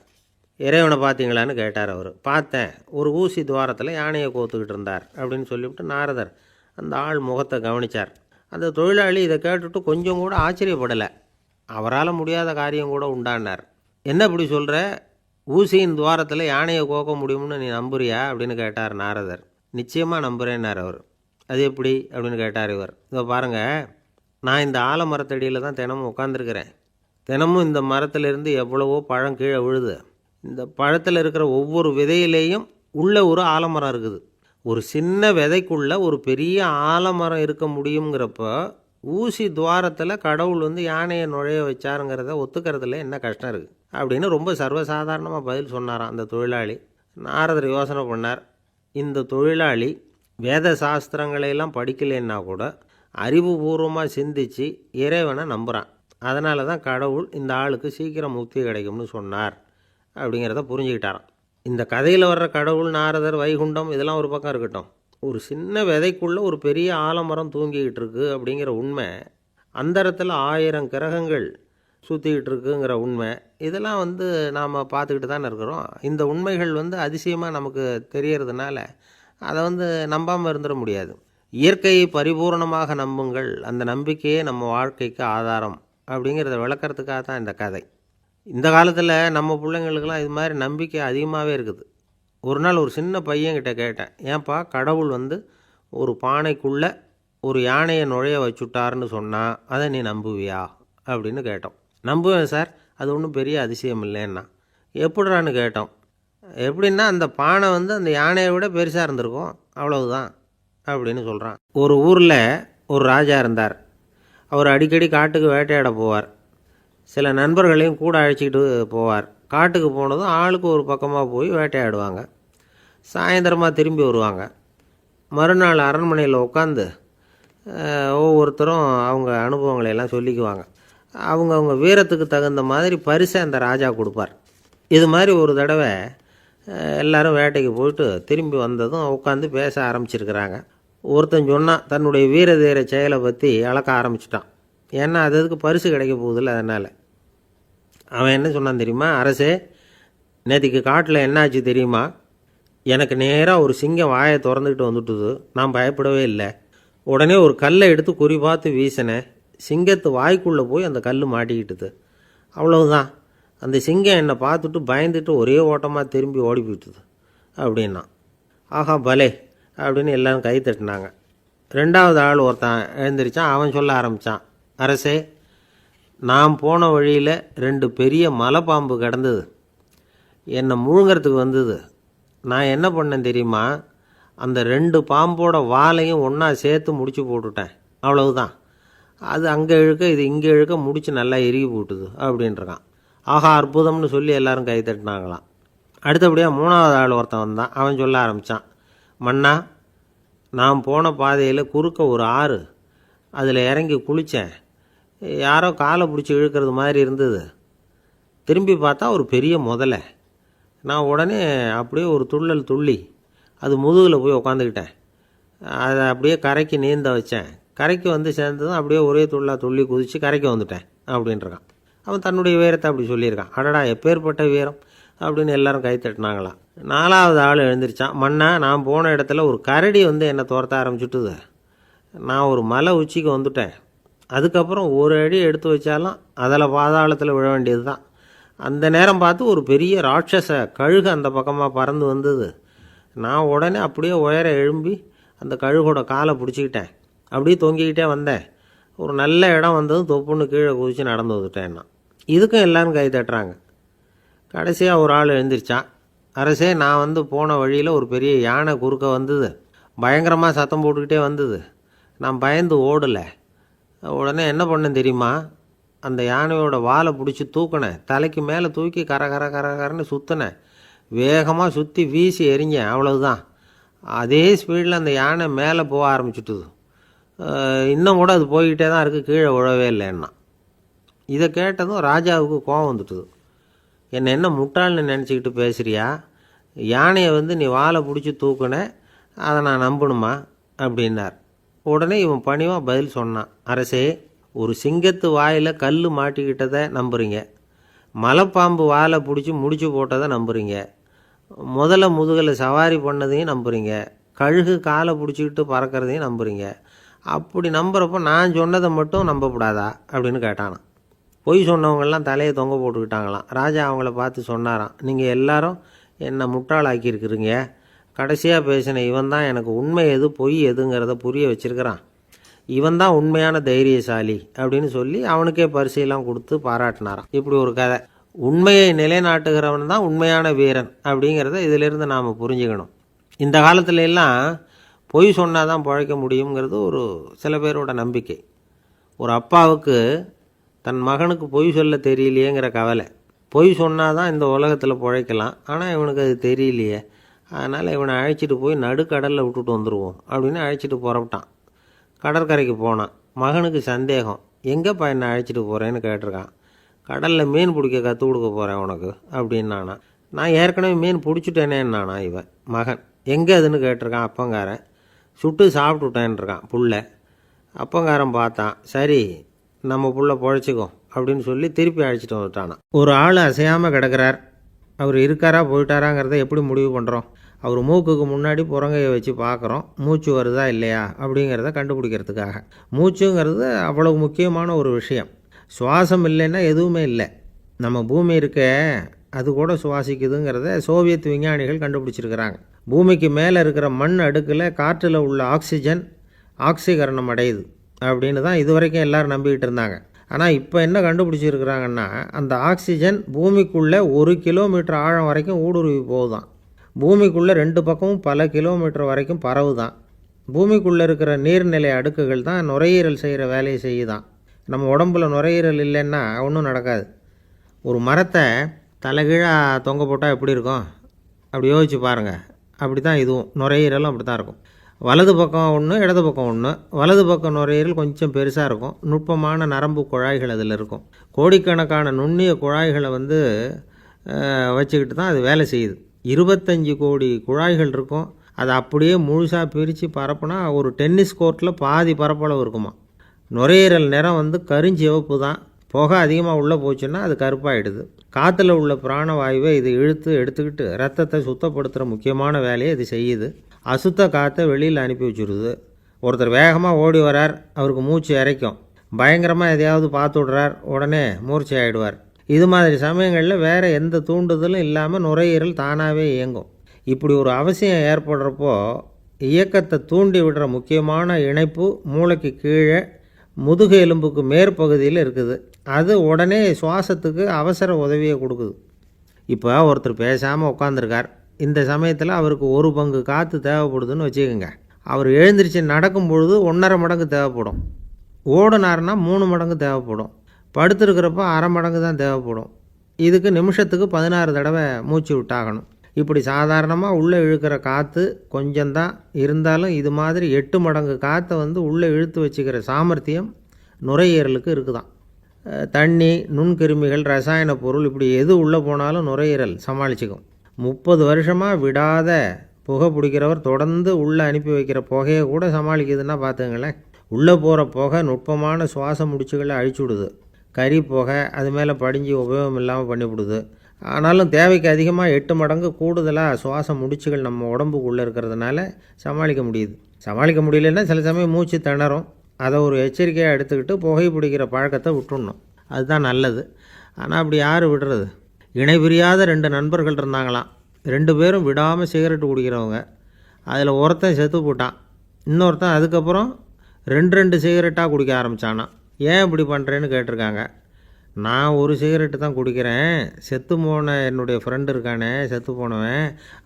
இறைவனை பார்த்தீங்களான்னு கேட்டார் அவர். பார்த்தேன், ஒரு ஊசி துவாரத்தில் யானையை கோத்துக்கிட்டு இருந்தார் அப்படின்னு சொல்லிவிட்டு நாரதர் அந்த ஆள் முகத்தை கவனித்தார். அந்த தொழிலாளி இதை கேட்டுட்டு கொஞ்சம் கூட ஆச்சரியப்படலை. அவரால் முடியாத காரியம் கூட உண்டானார். என்ன இப்படி சொல்கிற, ஊசியின் துவாரத்தில் யானையை கோக்க முடியும்னு நீ நம்புறியா அப்படின்னு கேட்டார் நாரதர். நிச்சயமாக நம்புகிறேன்னார் அவர். அது எப்படி அப்படின்னு கேட்டார் இவர். இதோ பாருங்கள், நான் இந்த ஆலமரத்தடியில் தான் தினமும் உட்காந்துருக்கிறேன். தினமும் இந்த மரத்திலிருந்து எவ்வளவோ பழம் கீழே விழுது. இந்த பழத்தில் இருக்கிற ஒவ்வொரு விதையிலேயும் உள்ள ஒரு ஆலமரம் இருக்குது. ஒரு சின்ன விதைக்குள்ளே ஒரு பெரிய ஆலமரம் இருக்க முடியுங்கிறப்போ ஊசி துவாரத்தில் கடவுள் யானையை நுழைய வச்சாருங்கிறத ஒத்துக்கிறதுல என்ன கஷ்டம் இருக்குது அப்படின்னு ரொம்ப சர்வசாதாரணமாக பதில் சொன்னாராம் அந்த தொழிலாளி. நாரதர் யோசனை பண்ணார். இந்த தொழிலாளி வேத சாஸ்திரங்களையெல்லாம் படிக்கலைன்னா கூட அறிவுபூர்வமாக சிந்தித்து இறைவனை நம்புகிறான். அதனால தான் கடவுள் இந்த ஆளுக்கு சீக்கிரம் முக்தி கிடைக்கும்னு சொன்னார் அப்படிங்கிறத புரிஞ்சுக்கிட்டாராம். இந்த கதையில் வர்ற கடவுள், நாரதர், வைகுண்டம் இதெல்லாம் ஒரு பக்கம் இருக்கட்டும். ஒரு சின்ன விதைக்குள்ளே ஒரு பெரிய ஆலமரம் தூங்கிக்கிட்டு இருக்கு அப்படிங்கிற உண்மை, அந்தரத்தில் 1000 கிரகங்கள் சுற்றிக்கிட்டு இருக்குங்கிற உண்மை, இதெல்லாம் நாம் பார்த்துக்கிட்டு தானே இருக்கிறோம். இந்த உண்மைகள் அதிசயமாக நமக்கு தெரியறதுனால அதை நம்பாமல் இருந்துட முடியாது. இயற்கையை பரிபூர்ணமாக நம்புங்கள், அந்த நம்பிக்கையே நம்ம வாழ்க்கைக்கு ஆதாரம் அப்படிங்கிறத விளக்கறதுக்காக தான் இந்த கதை. இந்த காலத்தில் நம்ம பிள்ளைங்களுக்கெல்லாம் இது மாதிரி நம்பிக்கை அதிகமாகவே இருக்குது. ஒரு நாள் ஒரு சின்ன பையன்கிட்ட கேட்டேன், ஏன்பா கடவுள் ஒரு பானைக்குள்ளே ஒரு யானையை நுழைய வச்சுட்டாருன்னு சொன்னால் அதை நீ நம்புவியா அப்படின்னு கேட்டோம். நம்புவேன் சார், அது ஒன்றும் பெரிய அதிசயம் இல்லைன்னா. எப்படிறான்னு கேட்டோம். எப்படின்னா அந்த பானை அந்த யானையை விட பெருசாக இருந்திருக்கும், அவ்வளவுதான் அப்படின்னு சொல்கிறான். ஒரு ஊரில் ஒரு ராஜா இருந்தார். அவர் அடிக்கடி காட்டுக்கு வேட்டையாட போவார். சில நண்பர்களையும் கூட அழைச்சிக்கிட்டு போவார். காட்டுக்கு போனதும் ஆளுக்கு ஒரு பக்கமாக போய் வேட்டையாடுவாங்க. சாயந்தரமாக திரும்பி வருவாங்க. மறுநாள் அரண்மனையில் உட்காந்து ஒவ்வொருத்தரும் அவங்க அனுபவங்களையெல்லாம் சொல்லிக்குவாங்க. அவங்க வீரத்துக்கு தகுந்த மாதிரி பரிசை அந்த ராஜா கொடுப்பார். இது மாதிரி ஒரு தடவை எல்லாரும் வேட்டைக்கு போயிட்டு திரும்பி வந்ததும் உட்காந்து பேச ஆரம்பிச்சிருக்கிறாங்க. ஒருத்தன் சொன்னான், தன்னுடைய வீர தீர செயலை பற்றி அளக்க ஆரம்பிச்சிட்டான். ஏன்னா அதுக்கு பரிசு கிடைக்க போகுதில்ல, அதனால். அவன் என்ன சொன்னான் தெரியுமா? அரசே, நேற்றுக்கு காட்டில் என்னாச்சு தெரியுமா? எனக்கு நேராக ஒரு சிங்கம் வாயை திறந்துக்கிட்டு வந்துட்டுது. நான் பயப்படவே இல்லை. உடனே ஒரு கல்லை எடுத்து குறி பார்த்து வீசினேன். சிங்கத்து வாய்க்குள்ளே போய் அந்த கல் மாட்டிக்கிட்டுது. அவ்வளவுதான். அந்த சிங்கம் என்னை பார்த்துட்டு பயந்துட்டு ஒரே ஓட்டமாக திரும்பி ஓடி போயிட்டுது அப்படின்னா. ஆஹா பலே அப்படின்னு எல்லோரும் கை தட்டினாங்க. 2வது ஆள் ஒருத்தன் எழுந்திரிச்சான். அவன் சொல்ல ஆரம்பித்தான், அரசே, நான் போன வழியில் 2 பெரிய மலைப்பாம்பு கிடந்தது. என்னை முழுங்கிறதுக்கு வந்தது. நான் என்ன பண்ணேன் தெரியுமா? அந்த 2 பாம்போட வாலையும் ஒன்றா சேர்த்து முடிச்சு போட்டுட்டேன். அவ்வளவுதான். அது அங்கே இழுக்க இது இங்கே இழுக்க முடிச்சு நல்லா இறுகி போட்டுது அப்படின்றான். ஆஹா அற்புதம்னு சொல்லி எல்லாரும் கை தட்டினாங்களாம். அடுத்தபடியாக 3வது ஆள் ஒருத்தன் வந்தான். அவன் சொல்ல ஆரம்பித்தான், மன்னா, நான் போன பாதையில் குறுக்க ஒரு ஆறு, அதில் இறங்கி குளித்தேன். யாரோ காலை பிடிச்சி இழுக்கிறது மாதிரி இருந்தது. திரும்பி பார்த்தா ஒரு பெரிய முதலை. நான் உடனே அப்படியே ஒரு துள்ளல் துள்ளி அது முதுகில் போய் உக்காந்துக்கிட்டேன். அதை அப்படியே கரைக்கு நீந்த வச்சேன். கரைக்கு சேர்ந்ததும் அப்படியே ஒரே துள்ளி குதித்து கரைக்கு வந்துட்டேன் அப்படின்றான். அவன் தன்னுடைய வீரத்தை அப்படி சொல்லியிருக்கான். அடடா எப்பேற்பட்ட வீரம் அப்படின்னு எல்லாரும் கை தட்டினாங்களாம். 4வது ஆள் எழுந்திரிச்சான். மன்னா, நான் போன இடத்துல ஒரு கரடி என்னை துரத்த ஆரம்பிச்சுட்டுது. நான் ஒரு மலை உச்சிக்கு வந்துட்டேன். அதுக்கப்புறம் ஒரு அடி எடுத்து வச்சாலும் அதில் பாதாளத்தில் விழ வேண்டியது தான். அந்த நேரம் பார்த்து ஒரு பெரிய ராட்சச கழுகு அந்த பக்கமாக பறந்து வந்தது. நான் உடனே அப்படியே உயர எழும்பி அந்த கழுகோட காலை பிடிச்சிக்கிட்டேன். அப்படியே தொங்கிக்கிட்டே வந்தேன். ஒரு நல்ல இடம் வந்ததும் தொப்புன்னு கீழே குதித்து நடந்து வந்துட்டேன்னா. இதுக்கும் எல்லோரும் கை தட்டுறாங்க. கடைசியாக ஒரு ஆள் எழுந்திரிச்சான். அரசே, நான் போன வழியில் ஒரு பெரிய யானை குறுக்க வந்தது. பயங்கரமாக சத்தம் போட்டுக்கிட்டே வந்தது. நான் பயந்து ஓடலை. உடனே என்ன பண்ணேன் தெரியுமா? அந்த யானையோட வாலை பிடிச்சி தூக்கினேன். தலைக்கு மேலே தூக்கி கரன்னு சுற்றினேன். வேகமாக சுற்றி வீசி எறிஞ்சேன். அவ்வளவுதான். அதே ஸ்பீடில் அந்த யானை மேலே போக ஆரம்பிச்சுட்டுது. இன்னும் கூட அது போய்கிட்டே தான் இருக்குது, கீழே விழவே இல்லைன்னா. இதை கேட்டதும் ராஜாவுக்கு கோபம் வந்துட்டுது. என்ன முட்டாள்னு நினச்சிக்கிட்டு பேசுகிறியா? யானையை நீ வாலை பிடிச்சி தூக்குன, அதை நான் நம்பணுமா அப்படின்னார். உடனே இவன் பணிவாக பதில் சொன்னான், அரசே, ஒரு சிங்கத்து வாயில் கல் மாட்டிக்கிட்டதை நம்புறீங்க, மலைப்பாம்பு வாலை பிடிச்சி முடிச்சு போட்டதை நம்புறீங்க, முதல்ல முதுகில் சவாரி பண்ணதையும் நம்புறீங்க, கழுகு காலை பிடிச்சிக்கிட்டு பறக்கிறதையும் நம்புறீங்க. அப்படி நம்புகிறப்போ நான் சொன்னதை மட்டும் நம்பக்கூடாதா அப்படின்னு கேட்டானான். பொய் சொன்னவங்கெல்லாம் தலையை தொங்க போட்டுக்கிட்டாங்களாம். ராஜா அவங்கள பார்த்து சொன்னாராம், நீங்கள் எல்லாரும் என்னை முட்டாளாக்கியிருக்கிறீங்க. கடைசியாக பேசின இவன் தான் எனக்கு உண்மை எது பொய் எதுங்கிறத புரிய வச்சிருக்கிறான். இவன் தான் உண்மையான தைரியசாலி அப்படின்னு சொல்லி அவனுக்கே பரிசையெல்லாம் கொடுத்து பாராட்டினாராம். இப்படி ஒரு கதை. உண்மையை நிலைநாட்டுகிறவன் தான் உண்மையான வீரன் அப்படிங்கிறத இதிலிருந்து நாம் புரிஞ்சுக்கணும். இந்த காலத்துல எல்லாம் பொய் சொன்னால் தான் பிழைக்க முடியுங்கிறது ஒரு சில பேரோட நம்பிக்கை. ஒரு அப்பாவுக்கு தன் மகனுக்கு பொய் சொல்ல தெரியலையேங்கிற கவலை. பொய் சொன்னால் தான் இந்த உலகத்தில் பிழைக்கலாம், ஆனால் இவனுக்கு அது தெரியலையே, அதனால் இவனை அழைச்சிட்டு போய் நடுக்கடலில் விட்டுட்டு வந்துடுவோம் அப்படின்னு அழைச்சிட்டு புறப்பட்டான். கடற்கரைக்கு போனான். மகனுக்கு சந்தேகம், எங்கேப்பா என்னை அழைச்சிட்டு போகிறேன்னு கேட்டிருக்கான். கடலில் மீன் பிடிக்க கற்றுக் கொடுக்க போகிறேன் உனக்கு அப்படின்னானா. நான் ஏற்கனவே மீன் பிடிச்சிட்டேனேன்னானா இவன் மகன். எங்கே அதுன்னு கேட்டிருக்கான் அப்பங்காரன். சுட்டு சாப்பிட்டுட்டேன்ருக்கான் புள்ள. அப்பங்காரன் பார்த்தான், சரி நம்ம புள்ள பொழைச்சிக்கோ அப்படின்னு சொல்லி திருப்பி அழைச்சிட்டு வந்துட்டானான். ஒரு ஆள் அசையாமல் கிடக்கிறார். அவர் இருக்காரா போயிட்டாராங்கிறத எப்படி முடிவு பண்ணுறோம்? அவர் மூக்குக்கு முன்னாடி புறங்கையை வச்சு பார்க்குறோம், மூச்சு வருதா இல்லையா அப்படிங்கிறத கண்டுபிடிக்கிறதுக்காக. மூச்சுங்கிறது அவ்வளவு முக்கியமான ஒரு விஷயம். சுவாசம் இல்லைன்னா எதுவுமே இல்லை. நம்ம பூமி இருக்க அது கூட சுவாசிக்குதுங்கிறத சோவியத் விஞ்ஞானிகள் கண்டுபிடிச்சிருக்கிறாங்க. பூமிக்கு மேலே இருக்கிற மண் அடுக்கில் காற்றில் உள்ள ஆக்சிஜன் ஆக்சிகரணம் அடையுது அப்படின்னு தான் இதுவரைக்கும் எல்லோரும் நம்பிக்கிட்டு இருந்தாங்க. ஆனால் இப்போ என்ன கண்டுபிடிச்சிருக்கிறாங்கன்னா, அந்த ஆக்சிஜன் பூமிக்குள்ளே 1 கிலோமீட்டர் ஆழம் வரைக்கும் ஊடுருவி போகுதான். பூமிக்குள்ளே 2 பக்கமும் பல கிலோமீட்டர் வரைக்கும் பரவுதான். பூமிக்குள்ளே இருக்கிற நீர்நிலை அடுக்குகள் தான் நுரையீரல் செய்கிற வேலையை செய்யுதான். நம்ம உடம்புல நுரையீரல் இல்லைன்னா ஒன்றும் நடக்காது. ஒரு மரத்தை தலைகீழாக தொங்க போட்டால் எப்படி இருக்கும்? அப்படி யோசிச்சு பாருங்கள். அப்படி தான் இதுவும், நுரையீரலும் அப்படி தான் இருக்கும். வலது பக்கம் ஒன்று, இடது பக்கம் ஒன்று. வலது பக்கம் நுரையீரல் கொஞ்சம் பெருசாக இருக்கும். நுட்பமான நரம்பு குழாய்கள் அதில் இருக்கும். கோடிக்கணக்கான நுண்ணிய குழாய்களை வச்சுக்கிட்டு தான் அது வேலை செய்யுது. 25 கோடி குழாய்கள் இருக்கும். அதை அப்படியே முழுசாக பிரித்து பரப்புனா ஒரு டென்னிஸ் கோர்ட்டில் பாதி பரப்பளவு இருக்குமா. நுரையீரல் நிறம் கருஞ்சிவப்பு தான். புகை அதிகமாக உள்ளே போச்சுன்னா அது கருப்பாயிடுது. காற்றுல உள்ள பிராணவாயுவை இது இழுத்து எடுத்துக்கிட்டு ரத்தத்தை சுத்தப்படுத்துகிற முக்கியமான வேலையை இது செய்யுது. அசுத்த காற்றை வெளியில் அனுப்பி வச்சுருது. ஒருத்தர் வேகமாக ஓடி வரார், அவருக்கு மூச்சு இறைக்கும். பயங்கரமாக எதையாவது பார்த்து விடுறார், உடனே மூர்ச்சை ஆகிடுவார். இது மாதிரி சமயங்களில் வேறு எந்த தூண்டுதலும் இல்லாமல் நுரையீரல் தானாகவே இயங்கும். இப்படி ஒரு அவசியம் ஏற்படுறப்போ இயக்கத்தை தூண்டி விடுற முக்கியமான இணைப்பு மூளைக்கு கீழே முதுகு எலும்புக்கு மேற்பகுதியில் இருக்குது. அது உடனே சுவாசத்துக்கு அவசர உதவியை கொடுக்குது. இப்போ ஒருத்தர் பேசாமல் உட்காந்துருக்கார். இந்த சமயத்தில் அவருக்கு 1 பங்கு காற்று தேவைப்படுதுன்னு வச்சுக்கோங்க. அவர் எழுந்திரிச்சு நடக்கும் பொழுது 1.5 மடங்கு தேவைப்படும். ஓடினார்னா 3 மடங்கு தேவைப்படும். படுத்துருக்கிறப்ப 1/2 மடங்கு தான் தேவைப்படும். இதுக்கு நிமிஷத்துக்கு 16 தடவை மூச்சு விட்டாகணும். இப்படி சாதாரணமாக உள்ளே இழுக்கிற காற்று கொஞ்சம்தான் இருந்தாலும் இது மாதிரி 8 மடங்கு காற்றை உள்ளே இழுத்து வச்சுக்கிற சாமர்த்தியம் நுரையீரலுக்கு இருக்குதான். தண்ணி, நுண்கிருமிகள், ரசாயன பொருள் இப்படி எது உள்ளே போனாலும் நுரையீரல் சமாளிச்சுக்கும். 30 வருஷமாக விடாத புகை பிடிக்கிறவர் தொடர்ந்து உள்ளே அனுப்பி வைக்கிற புகையை கூட சமாளிக்குதுன்னா பார்த்துங்களேன். உள்ளே போகிற புகை நுட்பமான சுவாச முடிச்சுகளை அழிச்சுடுது. கறி புகை அது மேலே படிஞ்சு உபயோகம் இல்லாமல் பண்ணிவிடுது. ஆனாலும் தேவைக்கு அதிகமாக 8 மடங்கு கூடுதலாக சுவாச முடிச்சுகள் நம்ம உடம்புக்குள்ளே இருக்கிறதுனால சமாளிக்க முடியுது. சமாளிக்க முடியலன்னா சில சமயம் மூச்சு திணறும். அதை ஒரு எச்சரிக்கையாக எடுத்துக்கிட்டு புகை பிடிக்கிற பழக்கத்தை விட்டுடணும். அதுதான் நல்லது. ஆனால் அப்படி யார் விடுறது? இணை பிரியாத 2 நண்பர்கள் இருந்தாங்களாம். 2 பேரும் விடாமல் சிகரெட்டு குடிக்கிறவங்க. அதில் ஒருத்தன் செத்து போட்டான். இன்னொருத்தன் அதுக்கப்புறம் 2 சிகரெட்டாக குடிக்க ஆரம்பித்தானான். ஏன் இப்படி பண்ணுறேன்னு கேட்டிருக்காங்க. நான் ஒரு சிகரெட்டு தான் குடிக்கிறேன், செத்து போன என்னுடைய ஃப்ரெண்டு இருக்கானே செத்து போனவன்,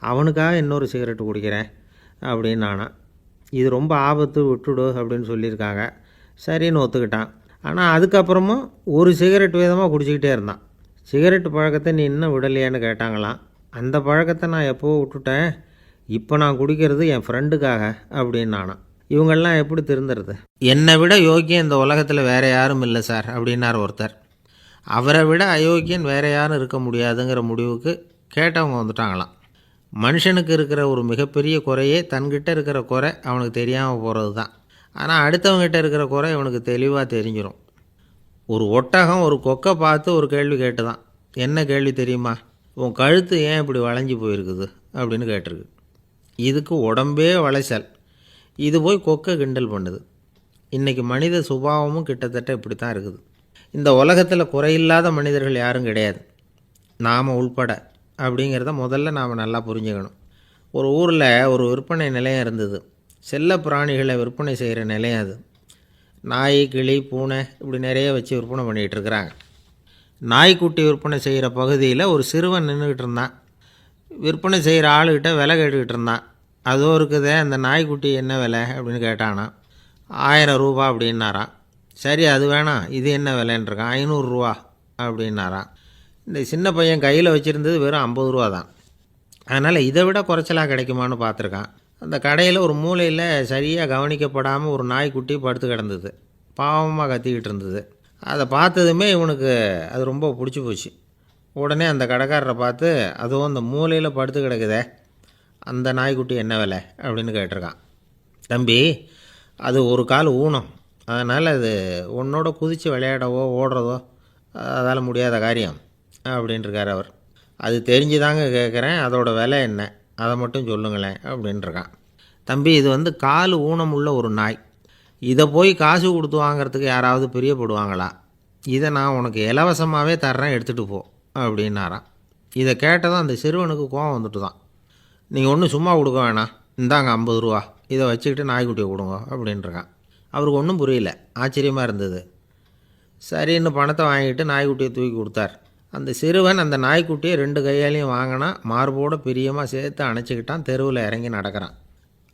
அவனுக்காக இன்னொரு சிகரெட்டு குடிக்கிறேன் அப்படின்னு நானா. இது ரொம்ப ஆபத்து, விட்டுடு அப்படின்னு சொல்லியிருக்காங்க. சரின்னு ஒத்துக்கிட்டான். ஆனால் அதுக்கப்புறமும் ஒரு சிகரெட் வீதமாக குடிச்சிக்கிட்டே இருந்தான். சிகரெட்டு பழக்கத்தை நீ இன்னும் விடலையான்னு கேட்டாங்களாம். அந்த பழக்கத்தை நான் எப்போ விட்டுட்டேன், இப்போ நான் குடிக்கிறது என் ஃப்ரெண்டுக்காக அப்படின்னு நானா. இவங்கெல்லாம் எப்படி திருந்துறது? என்னை விட யோக்கியம் இந்த உலகத்தில் வேறு யாரும் இல்லை சார் அப்படின்னார் ஒருத்தர். அவரை விட அயோக்கியன் வேறு யாரும் இருக்க முடியாதுங்கிற முடிவுக்கு கேட்டவங்க வந்துட்டாங்களாம். மனுஷனுக்கு இருக்கிற ஒரு மிகப்பெரிய குறையே தன்கிட்ட இருக்கிற குறை அவனுக்கு தெரியாமல் போகிறது தான். ஆனால் அடுத்தவங்ககிட்ட இருக்கிற குறை இவனுக்கு தெளிவாக தெரிஞ்சிடும். ஒரு ஒட்டகம் ஒரு கொக்கை பார்த்து ஒரு கேள்வி கேட்டுதான். என்ன கேள்வி தெரியுமா? உன் கழுத்து ஏன் இப்படி வளைஞ்சி போயிருக்குது அப்படின்னு கேட்டிருக்கு. இதுக்கு உடம்பே வளைச்சல். இது போய் கொக்கை கிண்டல் பண்ணுது. இன்றைக்கி மனித சுபாவமும் கிட்டத்தட்ட இப்படி தான் இருக்குது. இந்த உலகத்தில் குறையில்லாத மனிதர்கள் யாரும் கிடையாது, நாம் உள்பட அப்படிங்கிறத முதல்ல நாம் நல்லா புரிஞ்சுக்கணும். ஒரு ஊரில் ஒரு விற்பனை நிலையம் இருந்தது. செல்ல பிராணிகளை விற்பனை செய்கிற நிலையம் அது. நாய், கிளி, பூனை இப்படி நிறைய வச்சு விற்பனை பண்ணிகிட்டு இருக்கிறாங்க. நாய்க்குட்டி விற்பனை செய்கிற பகுதியில் ஒரு சிறுவன் நின்றுக்கிட்டு இருந்தான். விற்பனை செய்கிற ஆளுகிட்ட விலை கேட்டுக்கிட்டு இருந்தான். அதோ இருக்குதே அந்த நாய்க்குட்டி என்ன விலை அப்படின்னு கேட்டானா. 1000 ரூபா அப்படின்னாரான். சரி அது வேணாம், இது என்ன விலைன்றிருக்கான். 500 ரூபா அப்படின்னாரான். இந்த சின்ன பையன் கையில் வச்சுருந்தது வெறும் 50 ரூபா தான். அதனால் இதை விட குறைச்சலாக கிடைக்குமான்னு பார்த்துருக்கான். அந்த கடையில் ஒரு மூலையில் சரியாக கவனிக்கப்படாமல் ஒரு நாய்க்குட்டி படுத்து கிடந்தது. பாவமாக கத்திக்கிட்டு இருந்தது. அதை பார்த்ததுமே இவனுக்கு அது ரொம்ப பிடிச்சி போச்சு. உடனே அந்த கடைக்காரரை பார்த்து, அதுவும் அந்த மூலையில் படுத்து கிடக்குதே அந்த நாய்க்குட்டி என்ன விலை அப்படின்னு கேட்டிருக்கான். தம்பி, அது ஒரு கால் ஊனம், அதனால் அது உன்னோட குதித்து விளையாடவோ ஓடுறதோ அதால் முடியாத காரியம் அப்படின்ட்டுருக்கார் அவர். அது தெரிஞ்சுதாங்க கேட்குறேன், அதோட விலை என்ன அதை மட்டும் சொல்லுங்களேன் அப்படின்ட்டுருக்கான். தம்பி, இது வந்து கால் ஊனம் உள்ள ஒரு நாய். இதை போய் காசு கொடுத்து வாங்கிறதுக்கு யாராவது பிரியப்படுவாங்களா? இதை நான் உனக்கு இலவசமாகவே தர்றேன், எடுத்துகிட்டு போ அப்படின்னாரான். இதை கேட்டதும் அந்த சிறுவனுக்கு கோவம் வந்துட்டு தான். நீங்கள் ஒன்றும் சும்மா கொடுக்க வேணாம், இந்தாங்க 50 ரூபா, இதை வச்சுக்கிட்டு நாய்க்குட்டியை கொடுங்க அப்படின்ட்டுருக்கான். அவருக்கு ஒன்றும் புரியல, ஆச்சரியமாக இருந்தது. சரின்னு பணத்தை வாங்கிட்டு நாய்க்குட்டியை தூக்கி கொடுத்தார். அந்த சிறுவன் அந்த நாய்க்குட்டியை 2 கையாலையும் வாங்கினா, மார்போட பிரியமாக சேர்த்து அணைச்சிக்கிட்டான். தெருவில் இறங்கி நடக்கிறான்.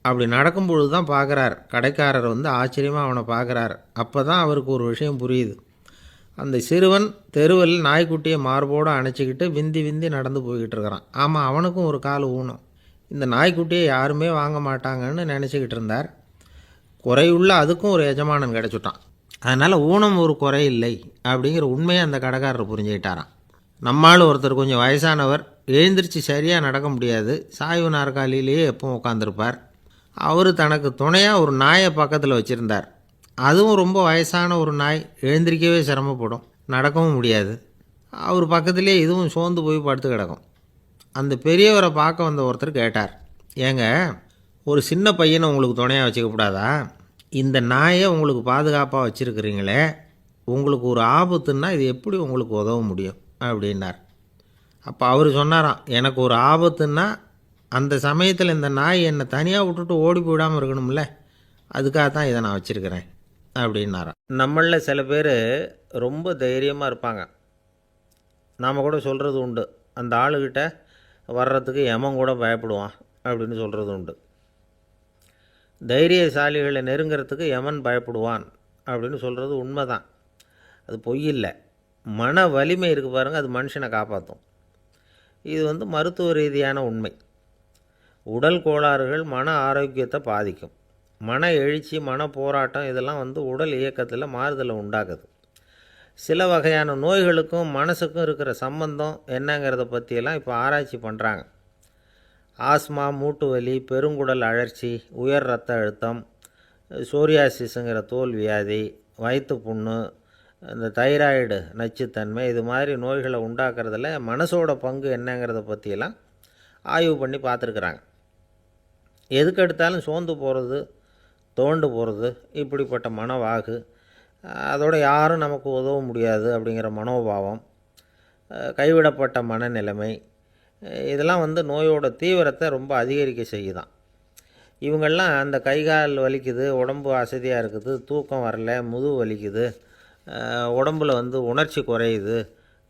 அப்படி நடக்கும்பொழுது தான் பார்க்குறார், கடைக்காரர் வந்து ஆச்சரியமாக அவனை பார்க்குறார். அப்போ தான் அவருக்கு ஒரு விஷயம் புரியுது. அந்த சிறுவன் தெருவில் நாய்க்குட்டியை மார்போடு அணைச்சிக்கிட்டு விந்தி விந்தி நடந்து போய்கிட்டு இருக்கிறான். ஆமாம், அவனுக்கும் ஒரு கால் ஊனம். இந்த நாய்க்குட்டியை யாருமே வாங்க மாட்டாங்கன்னு நினச்சிக்கிட்டு இருந்தார். குறையுள்ள அதுக்கும் ஒரு எஜமானன் கிடச்சிட்டான். அதனால் ஊனம் ஒரு குறை இல்லை அப்படிங்கிற உண்மையை அந்த கடைக்காரர் புரிஞ்சுக்கிட்டாராம். நம்மால் ஒருத்தர் கொஞ்சம் வயசானவர், எழுந்திரிச்சு சரியாக நடக்க முடியாது, சாய்வு நாற்காலியிலேயே எப்பவும் உட்காந்துருப்பார். அவர் தனக்கு துணையாக ஒரு நாயை பக்கத்தில் வச்சுருந்தார். அதுவும் ரொம்ப வயசான ஒரு நாய், எழுந்திரிக்கவே சிரமப்படும், நடக்கவும் முடியாது. அவர் பக்கத்துலேயே இதுவும் சோர்ந்து போய் படுத்து கிடக்கும். அந்த பெரியவரை பார்க்க வந்த ஒருத்தர் கேட்டார், ஏங்க, ஒரு சின்ன பையனை உங்களுக்கு துணையாக வச்சுக்கக்கூடாதா? இந்த நாயை உங்களுக்கு பாதுகாப்பாக வச்சுருக்கிறீங்களே, உங்களுக்கு ஒரு ஆபத்துன்னா இது எப்படி உங்களுக்கு உதவ முடியும் அப்படின்னார். அப்போ அவர் சொன்னாராம், எனக்கு ஒரு ஆபத்துன்னா அந்த சமயத்தில் இந்த நாய் என்னை தனியாக விட்டுட்டு ஓடி போயிடாமல் இருக்கணும்ல, அதுக்காக தான் இதை நான் வச்சுருக்கிறேன் அப்படின்னாராம். நம்மளில் சில பேர் ரொம்ப தைரியமாக இருப்பாங்க. நாம் கூட சொல்கிறது உண்டு, அந்த ஆளுகிட்ட வர்றதுக்கு யமன் கூட பயப்படுவான் அப்படின்னு சொல்கிறது உண்டு. தைரியசாலிகளை நெருங்கிறதுக்கு யமன் பயப்படுவான் அப்படின்னு சொல்கிறது உண்மை தான். அது பொய் இல்லை. மன வலிமை இருக்குது பாருங்கள், அது மனுஷனை காப்பாற்றும். இது வந்து மருத்துவ ரீதியான உண்மை. உடல் கோளாறுகள் மன ஆரோக்கியத்தை பாதிக்கும். மன எழுச்சி, மன போராட்டம் இதெல்லாம் வந்து உடல் இயக்கத்தில் மாறுதலை உண்டாக்குது. சில வகையான நோய்களுக்கும் மனசுக்கும் இருக்கிற சம்பந்தம் என்னங்கிறத பற்றியெல்லாம் இப்போ ஆராய்ச்சி பண்ணுறாங்க. ஆஸ்மா, மூட்டு வலி, பெருங்குடல் அழற்சி, உயர் இரத்த அழுத்தம், சோரியாசிஸுங்கிற தோல் வியாதி, வயிற்று புண்ணு, இந்த தைராய்டு நச்சுத்தன்மை, இது மாதிரி நோய்களை உண்டாக்குறதுல மனசோட பங்கு என்னங்கிறத பற்றியெல்லாம் ஆய்வு பண்ணி பார்த்துருக்குறாங்க. எதுக்கு எடுத்தாலும் சோர்ந்து போகிறது, தோண்டு போகிறது, இப்படிப்பட்ட மனவாகு, அதோட யாரும் நமக்கு உதவ முடியாது அப்படிங்கிற மனோபாவம், கைவிடப்பட்ட மனநிலைமை, இதெல்லாம் வந்து நோயோட தீவிரத்தை ரொம்ப அதிகரிக்க செய்யுதான். இவங்கெல்லாம் அந்த கை கால் வலிக்குது, உடம்பு அசதியாக இருக்குது, தூக்கம் வரல, முதுகு வலிக்குது, உடம்பில் வந்து உணர்ச்சி குறையுது,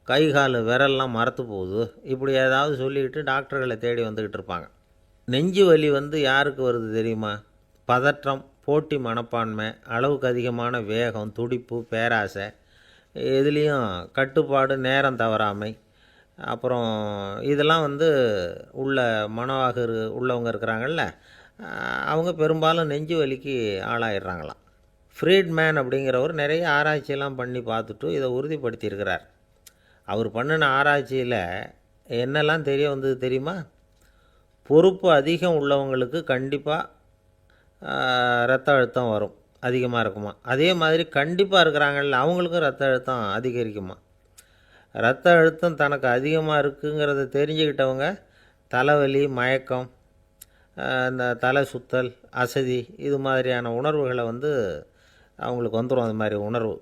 கை கால் விரல்லாம் மரத்து போகுது, இப்படி ஏதாவது சொல்லிக்கிட்டு டாக்டர்களை தேடி வந்துக்கிட்டு இருப்பாங்க. நெஞ்சு வலி வந்து யாருக்கு வருது தெரியுமா? பதற்றம், போட்டி மனப்பான்மை, அளவுக்கு அதிகமான வேகம், துடிப்பு, பேராசை, இதுலேயும் கட்டுப்பாடு, நேரம் தவறாமை, அப்புறம் இதெல்லாம் வந்து உள்ள மனவாக உள்ளவங்க இருக்கிறாங்கல்ல, அவங்க பெரும்பாலும் நெஞ்சு வலிக்கு ஆளாயிடுறாங்களாம். ஃப்ரீட்மேன் அப்படிங்கிறவர் நிறைய ஆராய்ச்சியெல்லாம் பண்ணி பார்த்துட்டு இதை உறுதிப்படுத்தியிருக்கிறார். அவர் பண்ணின ஆராய்ச்சியில் என்னெல்லாம் தெரிய வந்தது தெரியுமா? பொறுப்பு அதிகம் உள்ளவங்களுக்கு கண்டிப்பாக இரத்த அழுத்தம் வரும், அதிகமாக இருக்குமா. அதே மாதிரி கண்டிப்பாக இருக்கிறாங்கல்ல, அவங்களுக்கும் இரத்த அழுத்தம் அதிகரிக்குமா. இரத்த அழுத்தம் தனக்கு அதிகமாக இருக்குங்கிறத தெரிஞ்சுக்கிட்டவங்க தலைவலி, மயக்கம், இந்த தலை சுத்தல், அசதி, இது மாதிரியான உணர்வுகளை வந்து அவங்களுக்கு வந்துடும், அது மாதிரி உணர்வு.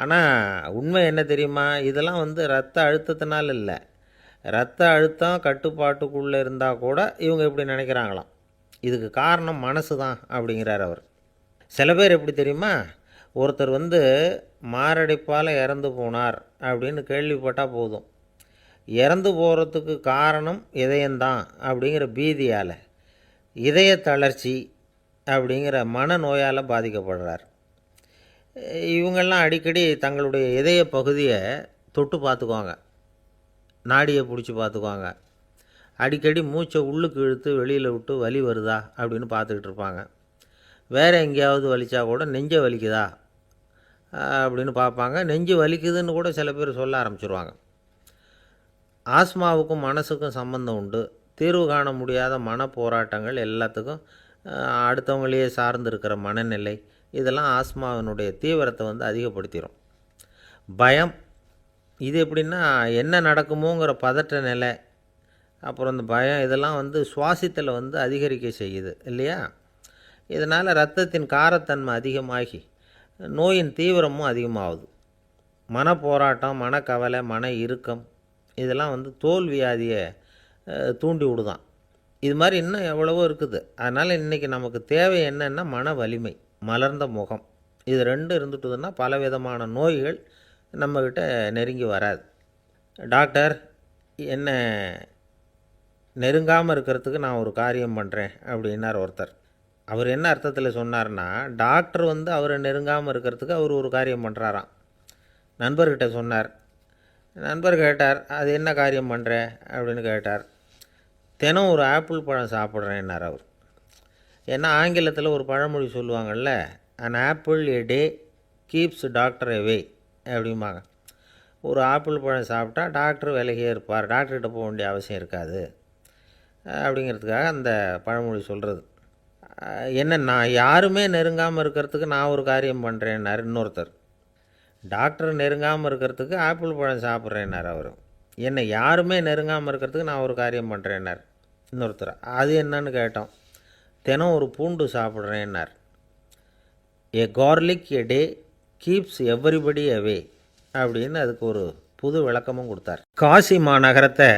ஆனால் உண்மை என்ன தெரியுமா? இதெல்லாம் வந்து இரத்த அழுத்தத்தினால இல்லை. இரத்த அழுத்தம் கட்டுப்பாட்டுக்குள்ளே இருந்தால் கூட இவங்க இப்படி நினைக்கிறாங்களாம். இதுக்கு காரணம் மனசு தான் அப்படிங்கிறார் அவர். சில பேர் எப்படி தெரியுமா? ஒருத்தர் வந்து மாரடைப்பால் இறந்து போனார் அப்படின்னு கேள்விப்பட்டால் போதும், இறந்து போகிறதுக்கு காரணம் இதயம்தான் அப்படிங்கிற பீதியால், இதய தளர்ச்சி அப்படிங்கிற மனநோயால் பாதிக்கப்படுறார். இவங்கெல்லாம் அடிக்கடி தங்களுடைய இதய பகுதியை தொட்டு பார்த்துக்குவாங்க, நாடியை பிடிச்சி பார்த்துக்குவாங்க. அடிக்கடி மூச்சை உள்ளுக்கு இழுத்து வெளியில் விட்டு வலி வருதா அப்படின்னு பார்த்துக்கிட்டு இருப்பாங்க. வேறு எங்கேயாவது வலிச்சா கூட நெஞ்சை வலிக்குதா அப்படின்னு பார்ப்பாங்க. நெஞ்சு வலிக்குதுன்னு கூட சில பேர் சொல்ல ஆரம்பிச்சிருவாங்க. ஆஸ்மாவுக்கும் மனசுக்கும் சம்பந்தம் உண்டு. தீர்வு காண முடியாத மன போராட்டங்கள் எல்லாத்துக்கும் அடுத்தவங்களையே சார்ந்து இருக்கிற மனநிலை, இதெல்லாம் ஆஸ்மாவினுடைய தீவிரத்தை வந்து அதிகப்படுத்திடும். பயம், இது எப்படின்னா என்ன நடக்குமோங்கிற பதற்ற நிலை, அப்புறம் இந்த பயம் இதெல்லாம் வந்து சுவாசித்தலை வந்து அதிகரிக்க செய்யுது இல்லையா? இதனால் இரத்தத்தின் காரத்தன்மை அதிகமாகி நோயின் தீவிரமும் அதிகமாகுது. மன போராட்டம், மனக்கவலை, மன இறுக்கம் இதெல்லாம் வந்து தோல் வியாதியை தூண்டி விடுதான். இது மாதிரி இன்னும் எவ்வளவோ இருக்குது. அதனால் இன்றைக்கி நமக்கு தேவை என்னென்னா மன வலிமை, மலர்ந்த முகம். இது ரெண்டும் இருந்துட்டுதுன்னா பலவிதமான நோய்கள் நம்மக்கிட்ட நெருங்கி வராது. டாக்டர் என்ன நெருங்காமல் இருக்கிறதுக்கு நான் ஒரு காரியம் பண்ணுறேன் அப்படின்னார் ஒருத்தர். அவர் என்ன அர்த்தத்தில் சொன்னார்னா, டாக்டர் வந்து அவரை நெருங்காமல் இருக்கிறதுக்கு அவர் ஒரு காரியம் பண்ணுறாராம். நண்பர்கிட்ட சொன்னார். நண்பர் கேட்டார், அது என்ன காரியம் பண்ணுற அப்படின்னு கேட்டார். தினம் ஒரு ஆப்பிள் பழம் சாப்பிட்றேன்னார் அவர். ஏன்னா ஆங்கிலத்தில் ஒரு பழமொழி சொல்லுவாங்கள்ல, an apple a day keeps doctor away அப்படிம்பாங்க. ஒரு ஆப்பிள் பழம் சாப்பிட்டா டாக்டர் விலகியே இருப்பார், டாக்டர்கிட்ட போக வேண்டிய அவசியம் இருக்காது அப்படிங்கிறதுக்காக அந்த பழமொழி சொல்கிறது. என்ன, நான் யாருமே நெருங்காமல் இருக்கிறதுக்கு நான் ஒரு காரியம் பண்ணுறேன்னார் இன்னொருத்தர். டாக்டர் நெருங்காமல் இருக்கிறதுக்கு ஆப்பிள் பழம் சாப்பிட்றேன்னார் அவர். என்னை யாருமே நெருங்காமல் இருக்கிறதுக்கு நான் ஒரு காரியம் பண்ணுறேன்னார் இன்னொருத்தர். அது என்னன்னு கேட்டோம். தினம் ஒரு பூண்டு சாப்பிட்றேன்னார். ஏ கார்லிக் எ டே கீப்ஸ் எவ்ரிபடி அவே அப்படின்னு அதுக்கு ஒரு புது விளக்கமும் கொடுத்தார். காசி மாநகரத்தை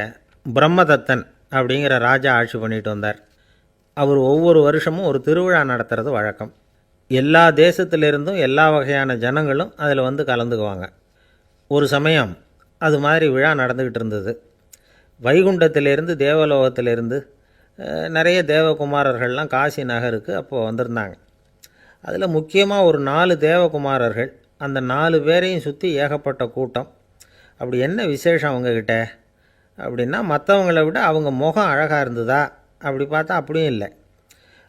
பிரம்மதத்தன் அப்படிங்கிற ராஜா ஆட்சி பண்ணிட்டு வந்தார். அவர் ஒவ்வொரு வருஷமும் ஒரு திருவிழா நடத்துறது வழக்கம். எல்லா தேசத்திலிருந்தும் எல்லா வகையான ஜனங்களும் அதில் வந்து கலந்துக்குவாங்க. ஒரு சமயம் அது மாதிரி விழா நடந்துக்கிட்டு இருந்தது. வைகுண்டத்திலேருந்து தேவலோகத்திலேருந்து நிறைய தேவகுமாரர்கள்லாம் காசி நகருக்கு அப்போது வந்திருந்தாங்க. அதில் முக்கியமாக ஒரு 4 தேவகுமாரர்கள். அந்த 4 பேரையும் சுற்றி ஏகப்பட்ட கூட்டம். அப்படி என்ன விசேஷம் அவங்கக்கிட்ட அப்படின்னா, மற்றவங்கள விட அவங்க முகம் அழகாக இருந்ததா அப்படி பார்த்தா அப்படியும் இல்லை.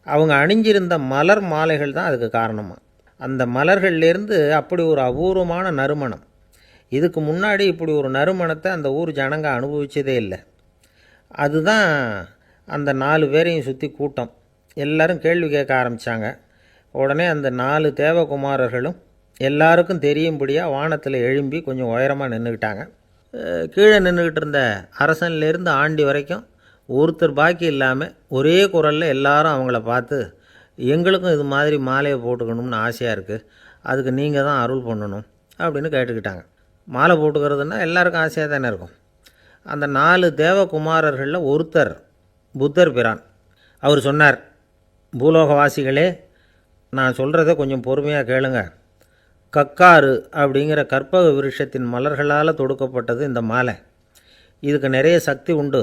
அவங்க அணிஞ்சிருந்த மலர் மாலைகள் தான் அதுக்கு காரணமாக. அந்த மலர்கள்லேருந்து அப்படி ஒரு அபூர்வமான நறுமணம். இதுக்கு முன்னாடி இப்படி ஒரு நறுமணத்தை அந்த ஊர் ஜனங்க அனுபவிச்சதே இல்லை. அதுதான் அந்த 4 பேரையும் சுற்றி கூட்டம். எல்லாரும் கேள்வி கேட்க ஆரம்பித்தாங்க. உடனே அந்த 4 தேவகுமாரர்களும் எல்லாருக்கும் தெரியும்படியாக வானத்தில் எழும்பி கொஞ்சம் உயரமாக நின்றுக்கிட்டாங்க. கீழே நின்றுக்கிட்டு இருந்த அரசன்லேருந்து ஆண்டி வரைக்கும் ஒருத்தர் பாக்கி இல்லாமல் ஒரே குரலில் எல்லாரும் அவங்கள பார்த்து, எங்களுக்கும் இது மாதிரி மாலையை போட்டுக்கணும்னு ஆசையாக இருக்குது, அதுக்கு நீங்கள் தான் அருள் பண்ணணும் அப்படின்னு கேட்டுக்கிட்டாங்க. மாலை போட்டுக்கிறதுனா எல்லாருக்கும் ஆசையாக தானே இருக்கும். அந்த 4 தேவகுமாரர்களில் ஒருத்தர் புத்தர் பிரான். அவர் சொன்னார், பூலோகவாசிகளே, நான் சொல்கிறத கொஞ்சம் பொறுமையாக கேளுங்க. கக்காரு அப்படிங்கிற கற்பக விருட்சத்தின் மலர்களால் தொடுக்கப்பட்டது இந்த மாலை. இதுக்கு நிறைய சக்தி உண்டு.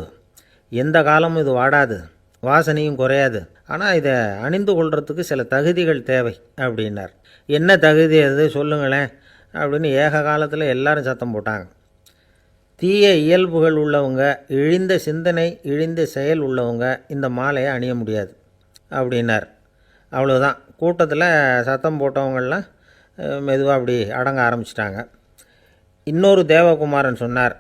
எந்த காலமும் இது வாடாது, வாசனையும் குறையாது. ஆனால் இதை அணிந்து கொள்கிறதுக்கு சில தகுதிகள் தேவை அப்படின்னார். என்ன தகுதி அது சொல்லுங்களேன் அப்படின்னு ஏக காலத்தில் எல்லாரும் சத்தம் போட்டாங்க. தீய இயல்புகள் உள்ளவங்க, இழிந்த சிந்தனை, இழிந்த செயல் உள்ளவங்க இந்த மாலையை அணிய முடியாது அப்படின்னார். அவ்வளோதான். கூட்டத்தில் சத்தம் போட்டவங்கள்லாம் மெதுவாக அப்படி அடங்க ஆரம்பிச்சிட்டாங்க. இன்னொரு தேவகுமாரன் சொன்னார்,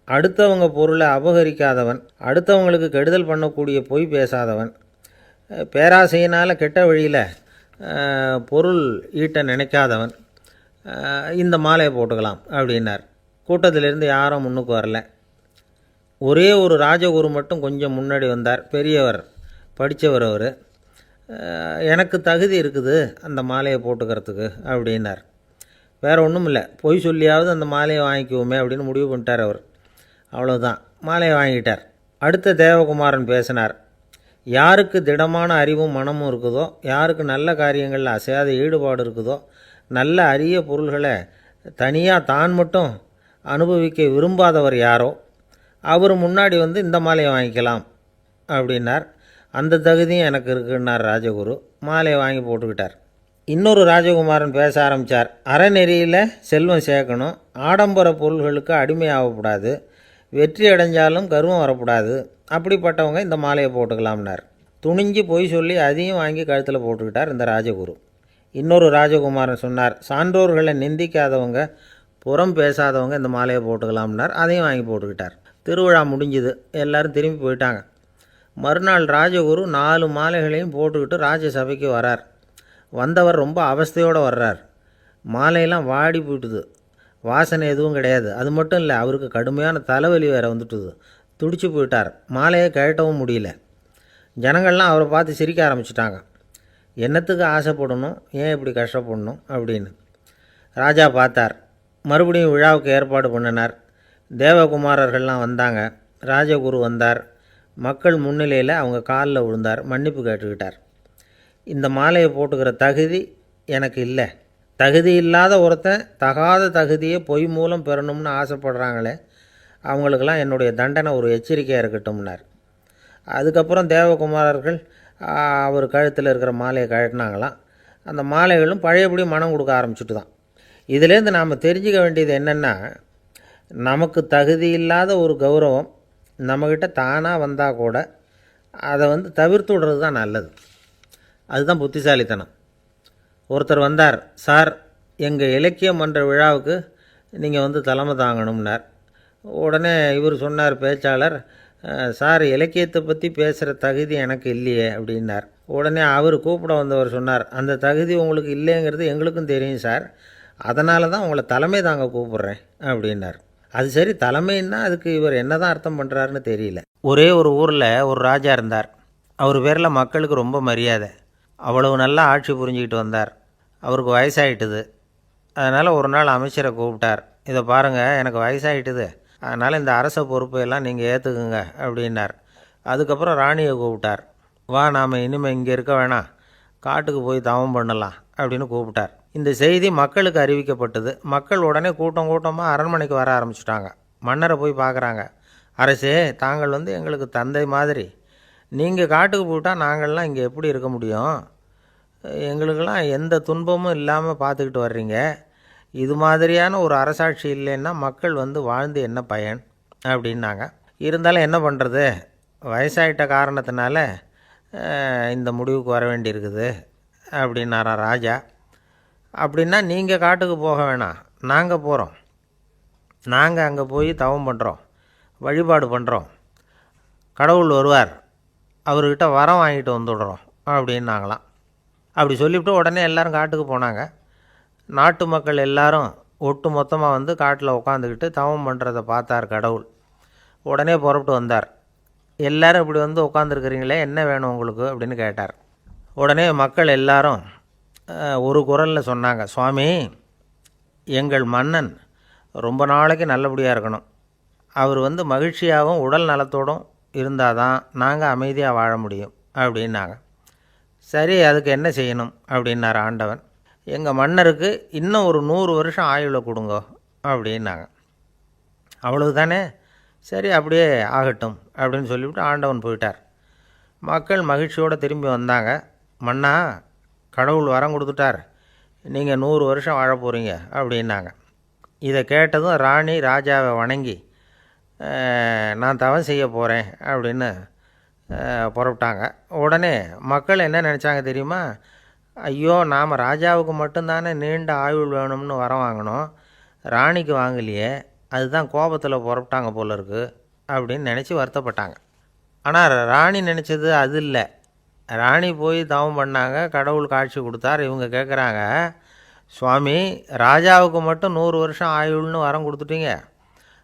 அடுத்தவங்க பொருளை அபகரிக்காதவன், அடுத்தவங்களுக்கு கெடுதல் பண்ணக்கூடிய பொய் பேசாதவன், பேராசையினால் கெட்ட வழியில் பொருள் ஈட்ட நினைக்காதவன் இந்த மாலையை போட்டுக்கலாம் அப்படின்னார். கூட்டத்திலிருந்து யாரும் முன்னுக்கு வரல. ஒரே ஒரு ராஜகுரு மட்டும் கொஞ்சம் முன்னாடி வந்தார். பெரியவர், படித்தவர் அவர். எனக்கு தகுதி இருக்குது அந்த மாலையை போட்டுக்கிறதுக்கு அப்படின்னார். வேறு ஒன்றும் இல்லை, பொய் சொல்லியாவது அந்த மாலையை வாங்கிக்குவோமே அப்படின்னு முடிவு பண்ணிட்டார் அவர். அவ்வளோதான், மாலையை வாங்கிட்டார். அடுத்த தேவகுமாரன் பேசினார். யாருக்கு திடமான அறிவும் மனமும் இருக்குதோ, யாருக்கு நல்ல காரியங்களில் அசையாத ஈடுபாடு இருக்குதோ, நல்ல அரிய பொருள்களை தனியாக தான் மட்டும் அனுபவிக்க விரும்பாதவர் யாரோ அவர் முன்னாடி வந்து இந்த மாலையை வாங்கிக்கலாம் அப்படின்னார். அந்த தகுதியும் எனக்கு இருக்குன்னார் ராஜகுரு. மாலையை வாங்கி போட்டுக்கிட்டார். இன்னொரு ராஜகுமாரன் பேச ஆரம்பித்தார். அறநெறியில் செல்வம் சேர்க்கணும், ஆடம்பர பொருள்களுக்கு அடிமையாகக்கூடாது, வெற்றி அடைஞ்சாலும் கர்வம் வரக்கூடாது, அப்படிப்பட்டவங்க இந்த மாலையை போட்டுக்கலாம்னார். துணிஞ்சு பொய் சொல்லி அதையும் வாங்கி கழுத்தில் போட்டுக்கிட்டார் இந்த ராஜகுரு. இன்னொரு ராஜகுமாரன் சொன்னார், சான்றோர்களை நிந்திக்காதவங்க, புறம் பேசாதவங்க இந்த மாலையை போட்டுக்கலாம்னார். அதையும் வாங்கி போட்டுக்கிட்டார். திருவிழா முடிஞ்சுது, எல்லோரும் திரும்பி போயிட்டாங்க. மறுநாள் ராஜகுரு 4 மாலைகளையும் போட்டுக்கிட்டு ராஜசபைக்கு வரார். வந்தவர் ரொம்ப அவஸ்தையோடு வர்றார். மாலையெல்லாம் வாடி போயிட்டுது, வாசனை எதுவும் கிடையாது. அது மட்டும் இல்லை, அவருக்கு கடுமையான தலைவலி வேறு வந்துட்டுது. துடிச்சு போயிட்டார். மாலையை கழட்டவும் முடியல. ஜனங்கள்லாம் அவரை பார்த்து சிரிக்க ஆரம்பிச்சிட்டாங்க. என்னத்துக்கு ஆசைப்படணும், ஏன் இப்படி கஷ்டப்படணும் அப்படின்னு. ராஜா பார்த்தார். மறுபடியும் விழாவுக்கு ஏற்பாடு பண்ணினார். தேவகுமாரர்கள்லாம் வந்தாங்க. ராஜகுரு வந்தார். மக்கள் முன்னிலையில் அவங்க காலில் விழுந்தார், மன்னிப்பு கேட்டுக்கிட்டார். இந்த மாலையை போட்டுக்கிற தகுதி எனக்கு இல்லை. தகுதி இல்லாத ஒருத்தன் தகாத தகுதியை பொய் மூலம் பெறணும்னு ஆசைப்படுறாங்களே, அவங்களுக்கெல்லாம் என்னுடைய தண்டனை ஒரு எச்சரிக்கையாக இருக்கட்டும்னார். அதுக்கப்புறம் தேவகுமாரர்கள் அவர் கழுத்தில் இருக்கிற மாலையை கழட்டினாங்களாம். அந்த மாலைகளும் பழையபடி மனம் கொடுக்க ஆரம்பிச்சுட்டு தான். இதுலேருந்து நாம் தெரிஞ்சுக்க வேண்டியது என்னென்னா, நமக்கு தகுதி இல்லாத ஒரு கௌரவம் நம்மக்கிட்ட தானாக வந்தால் கூட அதை தவிர்த்து விடுறது தான் நல்லது. அதுதான் புத்திசாலித்தனம். ஒருத்தர் வந்தார். சார், எங்கள் இலக்கிய மன்ற விழாவுக்கு நீங்கள் தலைமை தாங்கணும்னார். உடனே இவர் சொன்னார், பேச்சாளர், சார், இலக்கியத்தை பற்றி பேசுகிற தகுதி எனக்கு இல்லையே அப்படின்னார். உடனே அவர் கூப்பிட வந்தவர் சொன்னார், அந்த தகுதி உங்களுக்கு இல்லைங்கிறது எங்களுக்கும் தெரியும் சார், அதனால தான் உங்களை தலைமை தாங்க கூப்பிட்றேன் அப்படின்னார். அது சரி, தலைமைன்னா அதுக்கு இவர் என்ன தான் அர்த்தம் பண்ணுறாருன்னு தெரியல. ஒரே ஒரு ஊரில் ஒரு ராஜா இருந்தார். அவர் பேரில் மக்களுக்கு ரொம்ப மரியாதை. அவ்வளவு நல்லா ஆட்சி புரிஞ்சிக்கிட்டு வந்தார். அவருக்கு வயசாகிட்டுது. அதனால் ஒரு நாள் அமைச்சரை கூப்பிட்டார். இதை பாருங்கள், எனக்கு வயசாகிட்டுது, அதனால் இந்த அரச பொறுப்பையெல்லாம் நீங்கள் ஏற்றுக்குங்க அப்படின்னார். அதுக்கப்புறம் ராணியை கூப்பிட்டார். வா, நாம் இனிமேல் இங்கே இருக்க வேணாம், காட்டுக்கு போய் தவம் பண்ணலாம் அப்படின்னு கூப்பிட்டார். இந்த செய்தி மக்களுக்கு அறிவிக்கப்பட்டது. மக்கள் உடனே கூட்டம் கூட்டமாக அரண்மனைக்கு வர ஆரம்பிச்சிட்டாங்க. மன்னரை போய் பார்க்குறாங்க. அரசே, தாங்கள் எங்களுக்கு தந்தை மாதிரி. நீங்கள் காட்டுக்கு போயிட்டால் நாங்கள்லாம் இங்கே எப்படி இருக்க முடியும்? எங்களுக்கெல்லாம் எந்த துன்பமும் இல்லாமல் பார்த்துக்கிட்டு வர்றீங்க. இது மாதிரியான ஒரு அரசாட்சி இல்லைன்னா மக்கள் வாழ்ந்து என்ன பயன் அப்படின்னாங்க. இருந்தாலும் என்ன பண்ணுறது, வயசாயிட்ட காரணத்தினால இந்த முடிவுக்கு வர வேண்டியிருக்குது அப்படின்னாரா ராஜா. அப்படின்னா நீங்கள் காட்டுக்கு போக வேணாம், நாங்கள் போகிறோம். நாங்கள் அங்கே போய் தவம் பண்ணுறோம், வழிபாடு பண்ணுறோம். கடவுள் வருவார், அவர்கிட்ட வரம் வாங்கிட்டு வந்துடுறோம் அப்படின்னாங்களாம். அப்படி சொல்லிவிட்டு உடனே எல்லோரும் காட்டுக்கு போனாங்க. நாட்டு மக்கள் எல்லாரும் ஒட்டு மொத்தமாக காட்டில் உட்காந்துக்கிட்டு தவம் பண்ணுறதை பார்த்தார் கடவுள். உடனே புறப்பட்டு வந்தார். எல்லோரும் இப்படி உட்காந்துருக்கிறீங்களே, என்ன வேணும் உங்களுக்கு அப்படின்னு கேட்டார். உடனே மக்கள் எல்லாரும் ஒரு குரலில் சொன்னாங்க, சுவாமி, எங்கள் மன்னன் ரொம்ப நாளைக்கு நல்லபடியாக இருக்கணும். அவர் மகிழ்ச்சியாகவும் உடல் நலத்தோடும் இருந்தால் தான் நாங்கள் அமைதியாக வாழ முடியும் அப்படின்னாங்க. சரி, அதுக்கு என்ன செய்யணும் அப்படின்னார் ஆண்டவன். எங்கள் மன்னருக்கு இன்னும் ஒரு 100 வருஷம் ஆயுளை கொடுங்க அப்படின்னாங்க. அவ்வளவு தானே, சரி அப்படியே ஆகட்டும் அப்படின்னு சொல்லிவிட்டு ஆண்டவன் போயிட்டார். மக்கள் மகிழ்ச்சியோடு திரும்பி வந்தாங்க. மன்னா, கடவுள் வரம் கொடுத்துட்டார், நீங்கள் 100 வருஷம் வாழ போகிறீங்க அப்படின்னாங்க. இதை கேட்டதும் ராணி ராஜாவை வணங்கி, நான் தவம் செய்ய போகிறேன் அப்படின்னு புறப்பட்டாங்க. உடனே மக்கள் என்ன நினச்சாங்க தெரியுமா? ஐயோ, நாம் ராஜாவுக்கு மட்டும்தானே நீண்ட ஆயுள் வேணும்னு வரம் வாங்கினோம், ராணிக்கு வாங்கலையே, அதுதான் கோபத்தில் புறப்பட்டாங்க போல இருக்குது அப்படின்னு நினச்சி வருத்தப்பட்டாங்க. ஆனால் ராணி நினச்சது அது இல்லை. ராணி போய் தவம் பண்ணாங்க, கடவுள் காட்சி கொடுத்தார். இவங்க கேட்குறாங்க, சுவாமி, ராஜாவுக்கு மட்டும் 100 வருஷம் ஆயுள்னு வரம் கொடுத்துட்டீங்க,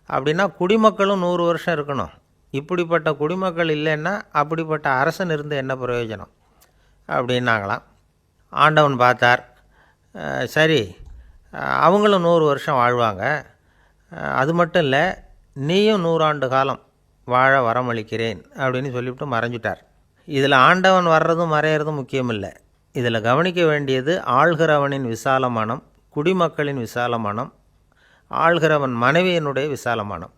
அப்படின்னா குடிமக்களும் 100 வருஷம் இருக்கணும். இப்படிப்பட்ட குடிமக்கள் இல்லைன்னா அப்படிப்பட்ட அரசன் இருந்து என்ன பிரயோஜனம் அப்படின்னாங்களாம். ஆண்டவன் பார்த்தார். சரி, அவங்களும் 100 வருஷம் வாழ்வாங்க, அது மட்டும் இல்லை, நீயும் 100 ஆண்டு காலம் வாழ வரமளிக்கிறேன் அப்படின்னு சொல்லிவிட்டு மறைஞ்சிட்டார். இதில் ஆண்டவன் வர்றதும் மறையிறதும் முக்கியம் இல்லை. இதில் கவனிக்க வேண்டியது ஆள்கிறவனின் விசால மனம், குடிமக்களின் விசால மனம், ஆள்கிறவன் மனைவியினுடைய விசால மனம்.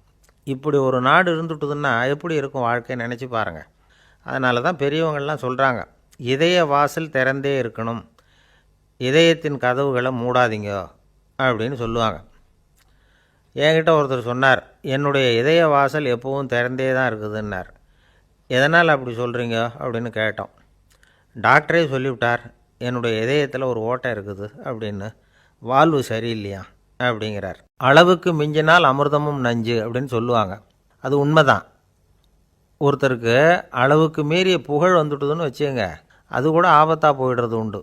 இப்படி ஒரு நாடு இருந்துட்டுதுன்னா எப்படி இருக்கும் வாழ்க்கை நினச்சி பாருங்கள். அதனால தான் பெரியவங்கள்லாம் சொல்கிறாங்க, இதய வாசல் திறந்தே இருக்கணும், இதயத்தின் கதவுகளை மூடாதீங்க அப்படின்னு சொல்லுவாங்க. என்கிட்ட ஒருத்தர் சொன்னார், என்னுடைய இதய வாசல் எப்பவும் திறந்தே தான் இருக்குதுன்னார். எதனால் அப்படி சொல்கிறீங்க அப்படின்னு கேட்டோம். டாக்டரே சொல்லிவிட்டார், என்னுடைய இதயத்தில் ஒரு ஓட்டை இருக்குது அப்படின்னு, வால்வு சரியில்லையா அப்படிங்கிறார். அளவுக்கு மிஞ்சினால் அமிர்தமும் நஞ்சு அப்படின்னு சொல்லுவாங்க. அது உண்மைதான். ஒருத்தருக்கு அளவுக்கு மீறிய புகழ் வந்துட்டுதுன்னு வச்சுங்க, அது கூட ஆபத்தாக போயிடுறது உண்டு.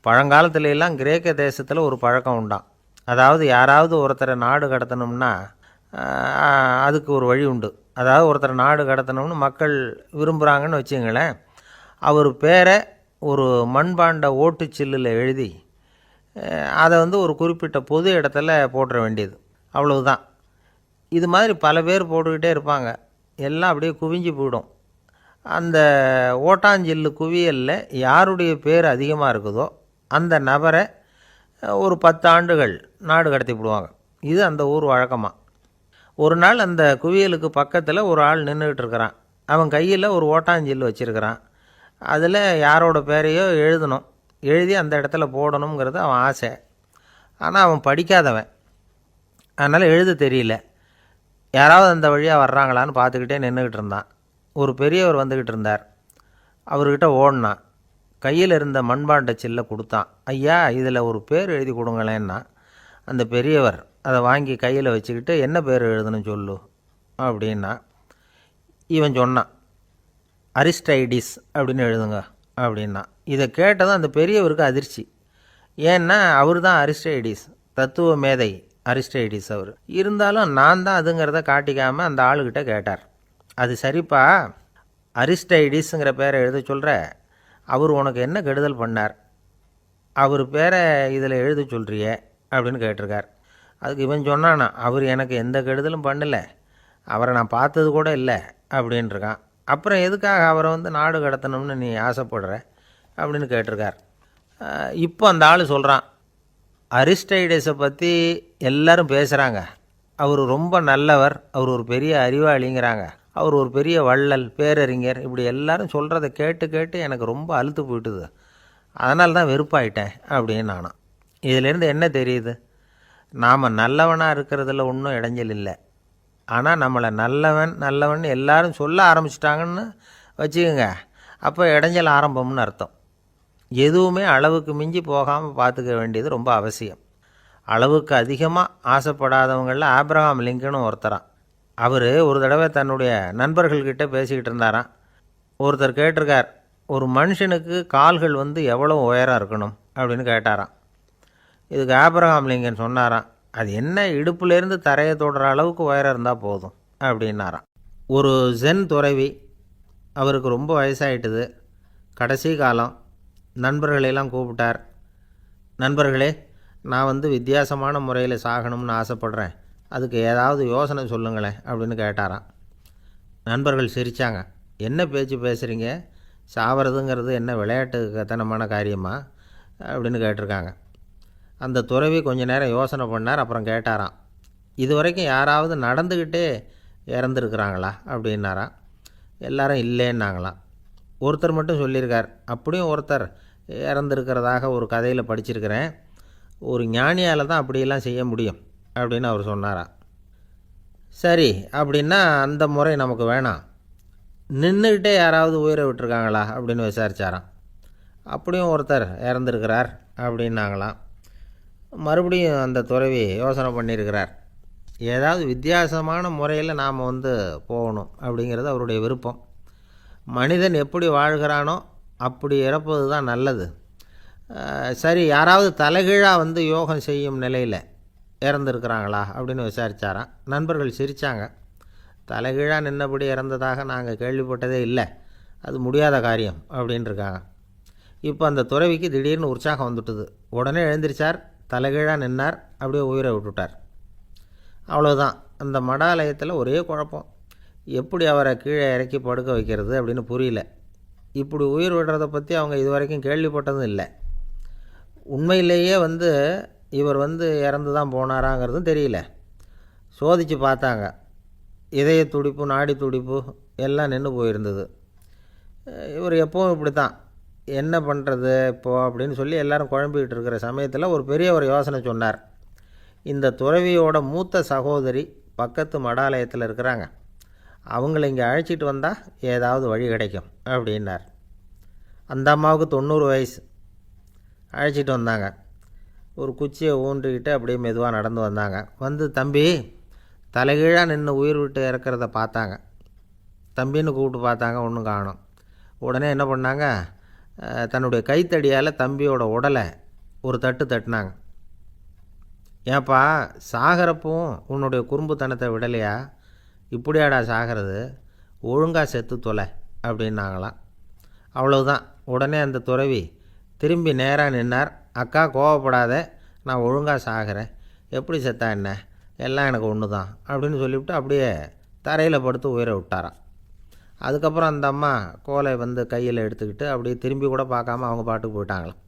பழங்காலத்துல எல்லாம் கிரேக்க தேசத்தில் ஒரு பழக்கம் உண்டாம். அதாவது யாராவது ஒருத்தரை நாடு கடத்தணும்னா அதுக்கு ஒரு வழி உண்டு. அதாவது ஒருத்தரை நாடு கடத்தணும்னு மக்கள் விரும்புகிறாங்கன்னு வச்சுங்களேன், அவர் பேரை ஒரு மண்பாண்ட ஓட்டுச்சில்லில் எழுதி அதை ஒரு குறிப்பிட்ட பொது இடத்துல போட்டுற வேண்டியது, அவ்வளவுதான். இது மாதிரி பல பேர் போட்டுக்கிட்டே இருப்பாங்க, எல்லாம் அப்படியே குவிஞ்சு போயிடும். அந்த ஓட்டாஞ்சில்லு குவியலில் யாருடைய பேர் அதிகமாக இருக்குதோ அந்த நபரை ஒரு 10 ஆண்டுகள் நாடு கடத்தி விடுவாங்க. இது அந்த ஊர் வழக்கமாக. ஒரு நாள் அந்த குவியலுக்கு பக்கத்தில் ஒரு ஆள் நின்றுக்கிட்டு இருக்கிறான். அவன் கையில் ஒரு ஓட்டாஞ்சில்லு வச்சுருக்கிறான். அதில் யாரோட பேரையோ எழுதணும், எழுதி அந்த இடத்துல போடணுங்கிறது அவன் ஆசை. ஆனால் அவன் படிக்காதவன், அதனால் எழுத தெரியல. யாராவது அந்த வழியாக வர்றாங்களான்னு பார்த்துக்கிட்டே நின்றுக்கிட்டு இருந்தான். ஒரு பெரியவர் வந்துக்கிட்டு இருந்தார். அவர்கிட்ட ஓடினான். கையில் இருந்த மண்பாண்ட சில்லை கொடுத்தான். ஐயா, இதில் ஒரு பேர் எழுதி கொடுங்களேன்னா. அந்த பெரியவர் அதை வாங்கி கையில் வச்சுக்கிட்டு, என்ன பேர் எழுதணும் சொல்லு அப்படின்னா. இவன் சொன்னான், அரிஸ்டைடிஸ் அப்படின்னு எழுதுங்க அப்படின்னா. இதை கேட்டதும் அந்த பெரியவருக்கு அதிர்ச்சி. ஏன்னா அவர் தான் அரிஸ்டைடிஸ், தத்துவ மேதை அரிஸ்டைடிஸ் அவர். இருந்தாலும் நான் தான் அதுங்கிறத காட்டிக்காமல் அந்த ஆளுகிட்ட கேட்டார். அது சரிப்பா, அரிஸ்டைடிஸுங்கிற பேரை எழுத சொல்கிற, அவர் உனக்கு என்ன கெடுதல் பண்ணார், அவர் பேரை இதில் எழுத சொல்கிறியே அப்படின்னு கேட்டிருக்கார். அதுக்கு இவன் சொன்னானா, அவர் எனக்கு எந்த கெடுதலும் பண்ணலை, அவரை நான் பார்த்தது கூட இல்லை அப்படின்ட்டுருக்கான். அப்புறம் எதுக்காக அவரை நாடு கடத்தணும்னு நீ ஆசைப்படுற அப்படின்னு கேட்டிருக்கார். இப்போ அந்த ஆள் சொல்கிறான், அரிஸ்டைடஸை பற்றி எல்லாரும் பேசுகிறாங்க, அவர் ரொம்ப நல்லவர், அவர் ஒரு பெரிய அறிவாளிங்கிறாங்க, அவர் ஒரு பெரிய வள்ளல், பேரறிஞர், இப்படி எல்லாரும் சொல்கிறத கேட்டு கேட்டு எனக்கு ரொம்ப அலுத்து போயிட்டுது, அதனால தான் வெறுப்பாயிட்டேன் அப்படின்னு நானும். இதிலேருந்து என்ன தெரியுது, நாம் நல்லவனாக இருக்கிறதுல ஒன்றும் இடைஞ்சல் இல்லை. ஆனால் நம்மளை நல்லவன் நல்லவன் எல்லாரும் சொல்ல ஆரம்பிச்சிட்டாங்கன்னு வச்சுக்கோங்க, அப்போ இடைஞ்சல் ஆரம்பம்னு அர்த்தம். எதுவுமே அளவுக்கு மிஞ்சி போகாமல் பார்த்துக்க வேண்டியது ரொம்ப அவசியம். அளவுக்கு அதிகமாக ஆசைப்படாதவங்களில் ஆப்ரஹாம் லிங்கனும் ஒருத்தரான். அவர் ஒரு தடவை தன்னுடைய நண்பர்கள்கிட்ட பேசிக்கிட்டு இருந்தாராம். ஒருத்தர் கேட்டிருக்கார், ஒரு மனுஷனுக்கு கால்கள் எவ்வளோ உயரம் இருக்கணும் அப்படின்னு கேட்டாராம். இதுக்கு ஆப்ரஹாம் லிங்கன் சொன்னாராம், அது என்ன, இடுப்புலேருந்து தரையை தொடுற அளவுக்கு உயரம் இருந்தால் போதும் அப்படின்னாராம். ஒரு ஜென் துறவி, அவருக்கு ரொம்ப வயசாகிட்டுது, கடைசி காலம். நண்பர்களெல்லாம் கூப்பிட்டார். நண்பர்களே, நான் வித்தியாசமான முறையில் சாகணும்னு ஆசைப்பட்றேன், அதுக்கு ஏதாவது யோசனை சொல்லுங்களேன் அப்படின்னு கேட்டாராம். நண்பர்கள் சிரித்தாங்க. என்ன பேச்சு பேசுகிறீங்க, சாவறதுங்கிறது என்ன விளையாட்டு கத்தனமான காரியமா அப்படின்னு கேட்டிருக்காங்க. அந்த துறவி கொஞ்ச நேரம் யோசனை பண்ணார். அப்புறம் கேட்டாராம், இது வரைக்கும் யாராவது நடந்துக்கிட்டே இறந்துருக்குறாங்களா அப்படின்னாராம். எல்லாரும் இல்லைன்னாங்களாம். ஒருத்தர் மட்டும் சொல்லியிருக்கார், அப்படியும் ஒருத்தர் இறந்துருக்கிறதாக ஒரு கதையில் படிச்சிருக்கிறேன், ஒரு ஞானியால் தான் அப்படியெல்லாம் செய்ய முடியும் அப்படின்னு அவர் சொன்னாராம். சரி, அப்படின்னா அந்த முறை நமக்கு வேணாம், நின்றுக்கிட்டே யாராவது உயிரை விட்டுருக்காங்களா அப்படின்னு விசாரித்தாராம். அப்படியும் ஒருத்தர் இறந்துருக்கிறார் அப்படின்னாங்களாம். மறுபடியும் அந்த துறவி யோசனை பண்ணியிருக்கிறார், ஏதாவது வித்தியாசமான முறையில் நாம் போகணும் அப்படிங்கிறது அவருடைய விருப்பம். மனிதன் எப்படி வாழ்கிறானோ அப்படி இறப்பது தான் நல்லது. சரி, யாராவது தலைகீழாக யோகம் செய்யும் நிலையில் இறந்துருக்கிறாங்களா அப்படின்னு விசாரித்தாராம். நண்பர்கள் சிரித்தாங்க. தலைகீழாக நின்னபடி இறந்ததாக நாங்கள் கேள்விப்பட்டதே இல்லை, அது முடியாத காரியம் அப்படின்ட்டுருக்காங்க. இப்போ அந்த துறவிக்கு திடீர்னு உற்சாகம் வந்துட்டுது. உடனே எழுந்திரிச்சார், தலைகீழாக நின்னார், அப்படியே உயிரை விட்டுட்டார். அவ்வளோதான். அந்த மடாலயத்தில் ஒரே குழப்பம், எப்படி அவரை கீழே இறக்கி படுக்க வைக்கிறது அப்படின்னு புரியல. இப்படி உயிர் விடுறதை பற்றி அவங்க இது வரைக்கும் கேள்விப்பட்டதும் இல்லை. உண்மையிலேயே இவர் இறந்து தான் போனாராங்கிறதும் தெரியல. சோதித்து பார்த்தாங்க, இதய துடிப்பு, நாடி துடிப்பு எல்லாம் நின்று போயிருந்தது. இவர் எப்போவும் இப்படி தான், என்ன பண்ணுறது இப்போது அப்படின்னு சொல்லி எல்லோரும் குழம்பிக்கிட்டு இருக்கிற சமயத்தில் ஒரு பெரிய ஒரு யோசனை சொன்னார். இந்த துறவியோட மூத்த சகோதரி பக்கத்து மடாலயத்தில் இருக்கிறாங்க, அவங்கள இங்கே அழைச்சிட்டு வந்தால் ஏதாவது வழி கிடைக்கும் அப்படின்னார். அந்த அம்மாவுக்கு 90 வயசு. அழைச்சிட்டு வந்தாங்க. ஒரு குச்சியை ஊன்றிக்கிட்டு அப்படியே மெதுவாக நடந்து வந்தாங்க. வந்து தம்பி தலைகீழாக நின்று உயிர் விட்டு இறக்கிறத பார்த்தாங்க. தம்பின்னு கூப்பிட்டு பார்த்தாங்க, ஒன்றும் காணோம். உடனே என்ன பண்ணாங்க, தன்னுடைய கைத்தடியால் தம்பியோட உடலை ஒரு தட்டு தட்டினாங்க. ஏப்பா சாகிறப்பவும் உன்னுடைய குறும்புத்தனத்தை விடலையா? இப்படியாடா சாகிறது, ஒழுங்காக செத்து தொலை அப்படின்னாங்களாம். அவ்வளவுதான். உடனே அந்த துறவி திரும்பி நேராக நின்னார். அக்கா கோவப்படாத, நான் ஒழுங்காக சாகிறேன், எப்படி செத்தா என்ன, எல்லாம் எனக்கு ஒன்று தான் அப்படின்னு சொல்லிவிட்டு அப்படியே தரையில் படுத்து உயிரை விட்டாராம். அதுக்கப்புறம் அந்த அம்மா கோலை வந்து கையில் எடுத்துக்கிட்டு அப்படியே திரும்பி கூட பார்க்காம அவங்க பாட்டுக்கு போயிட்டாங்களாம்.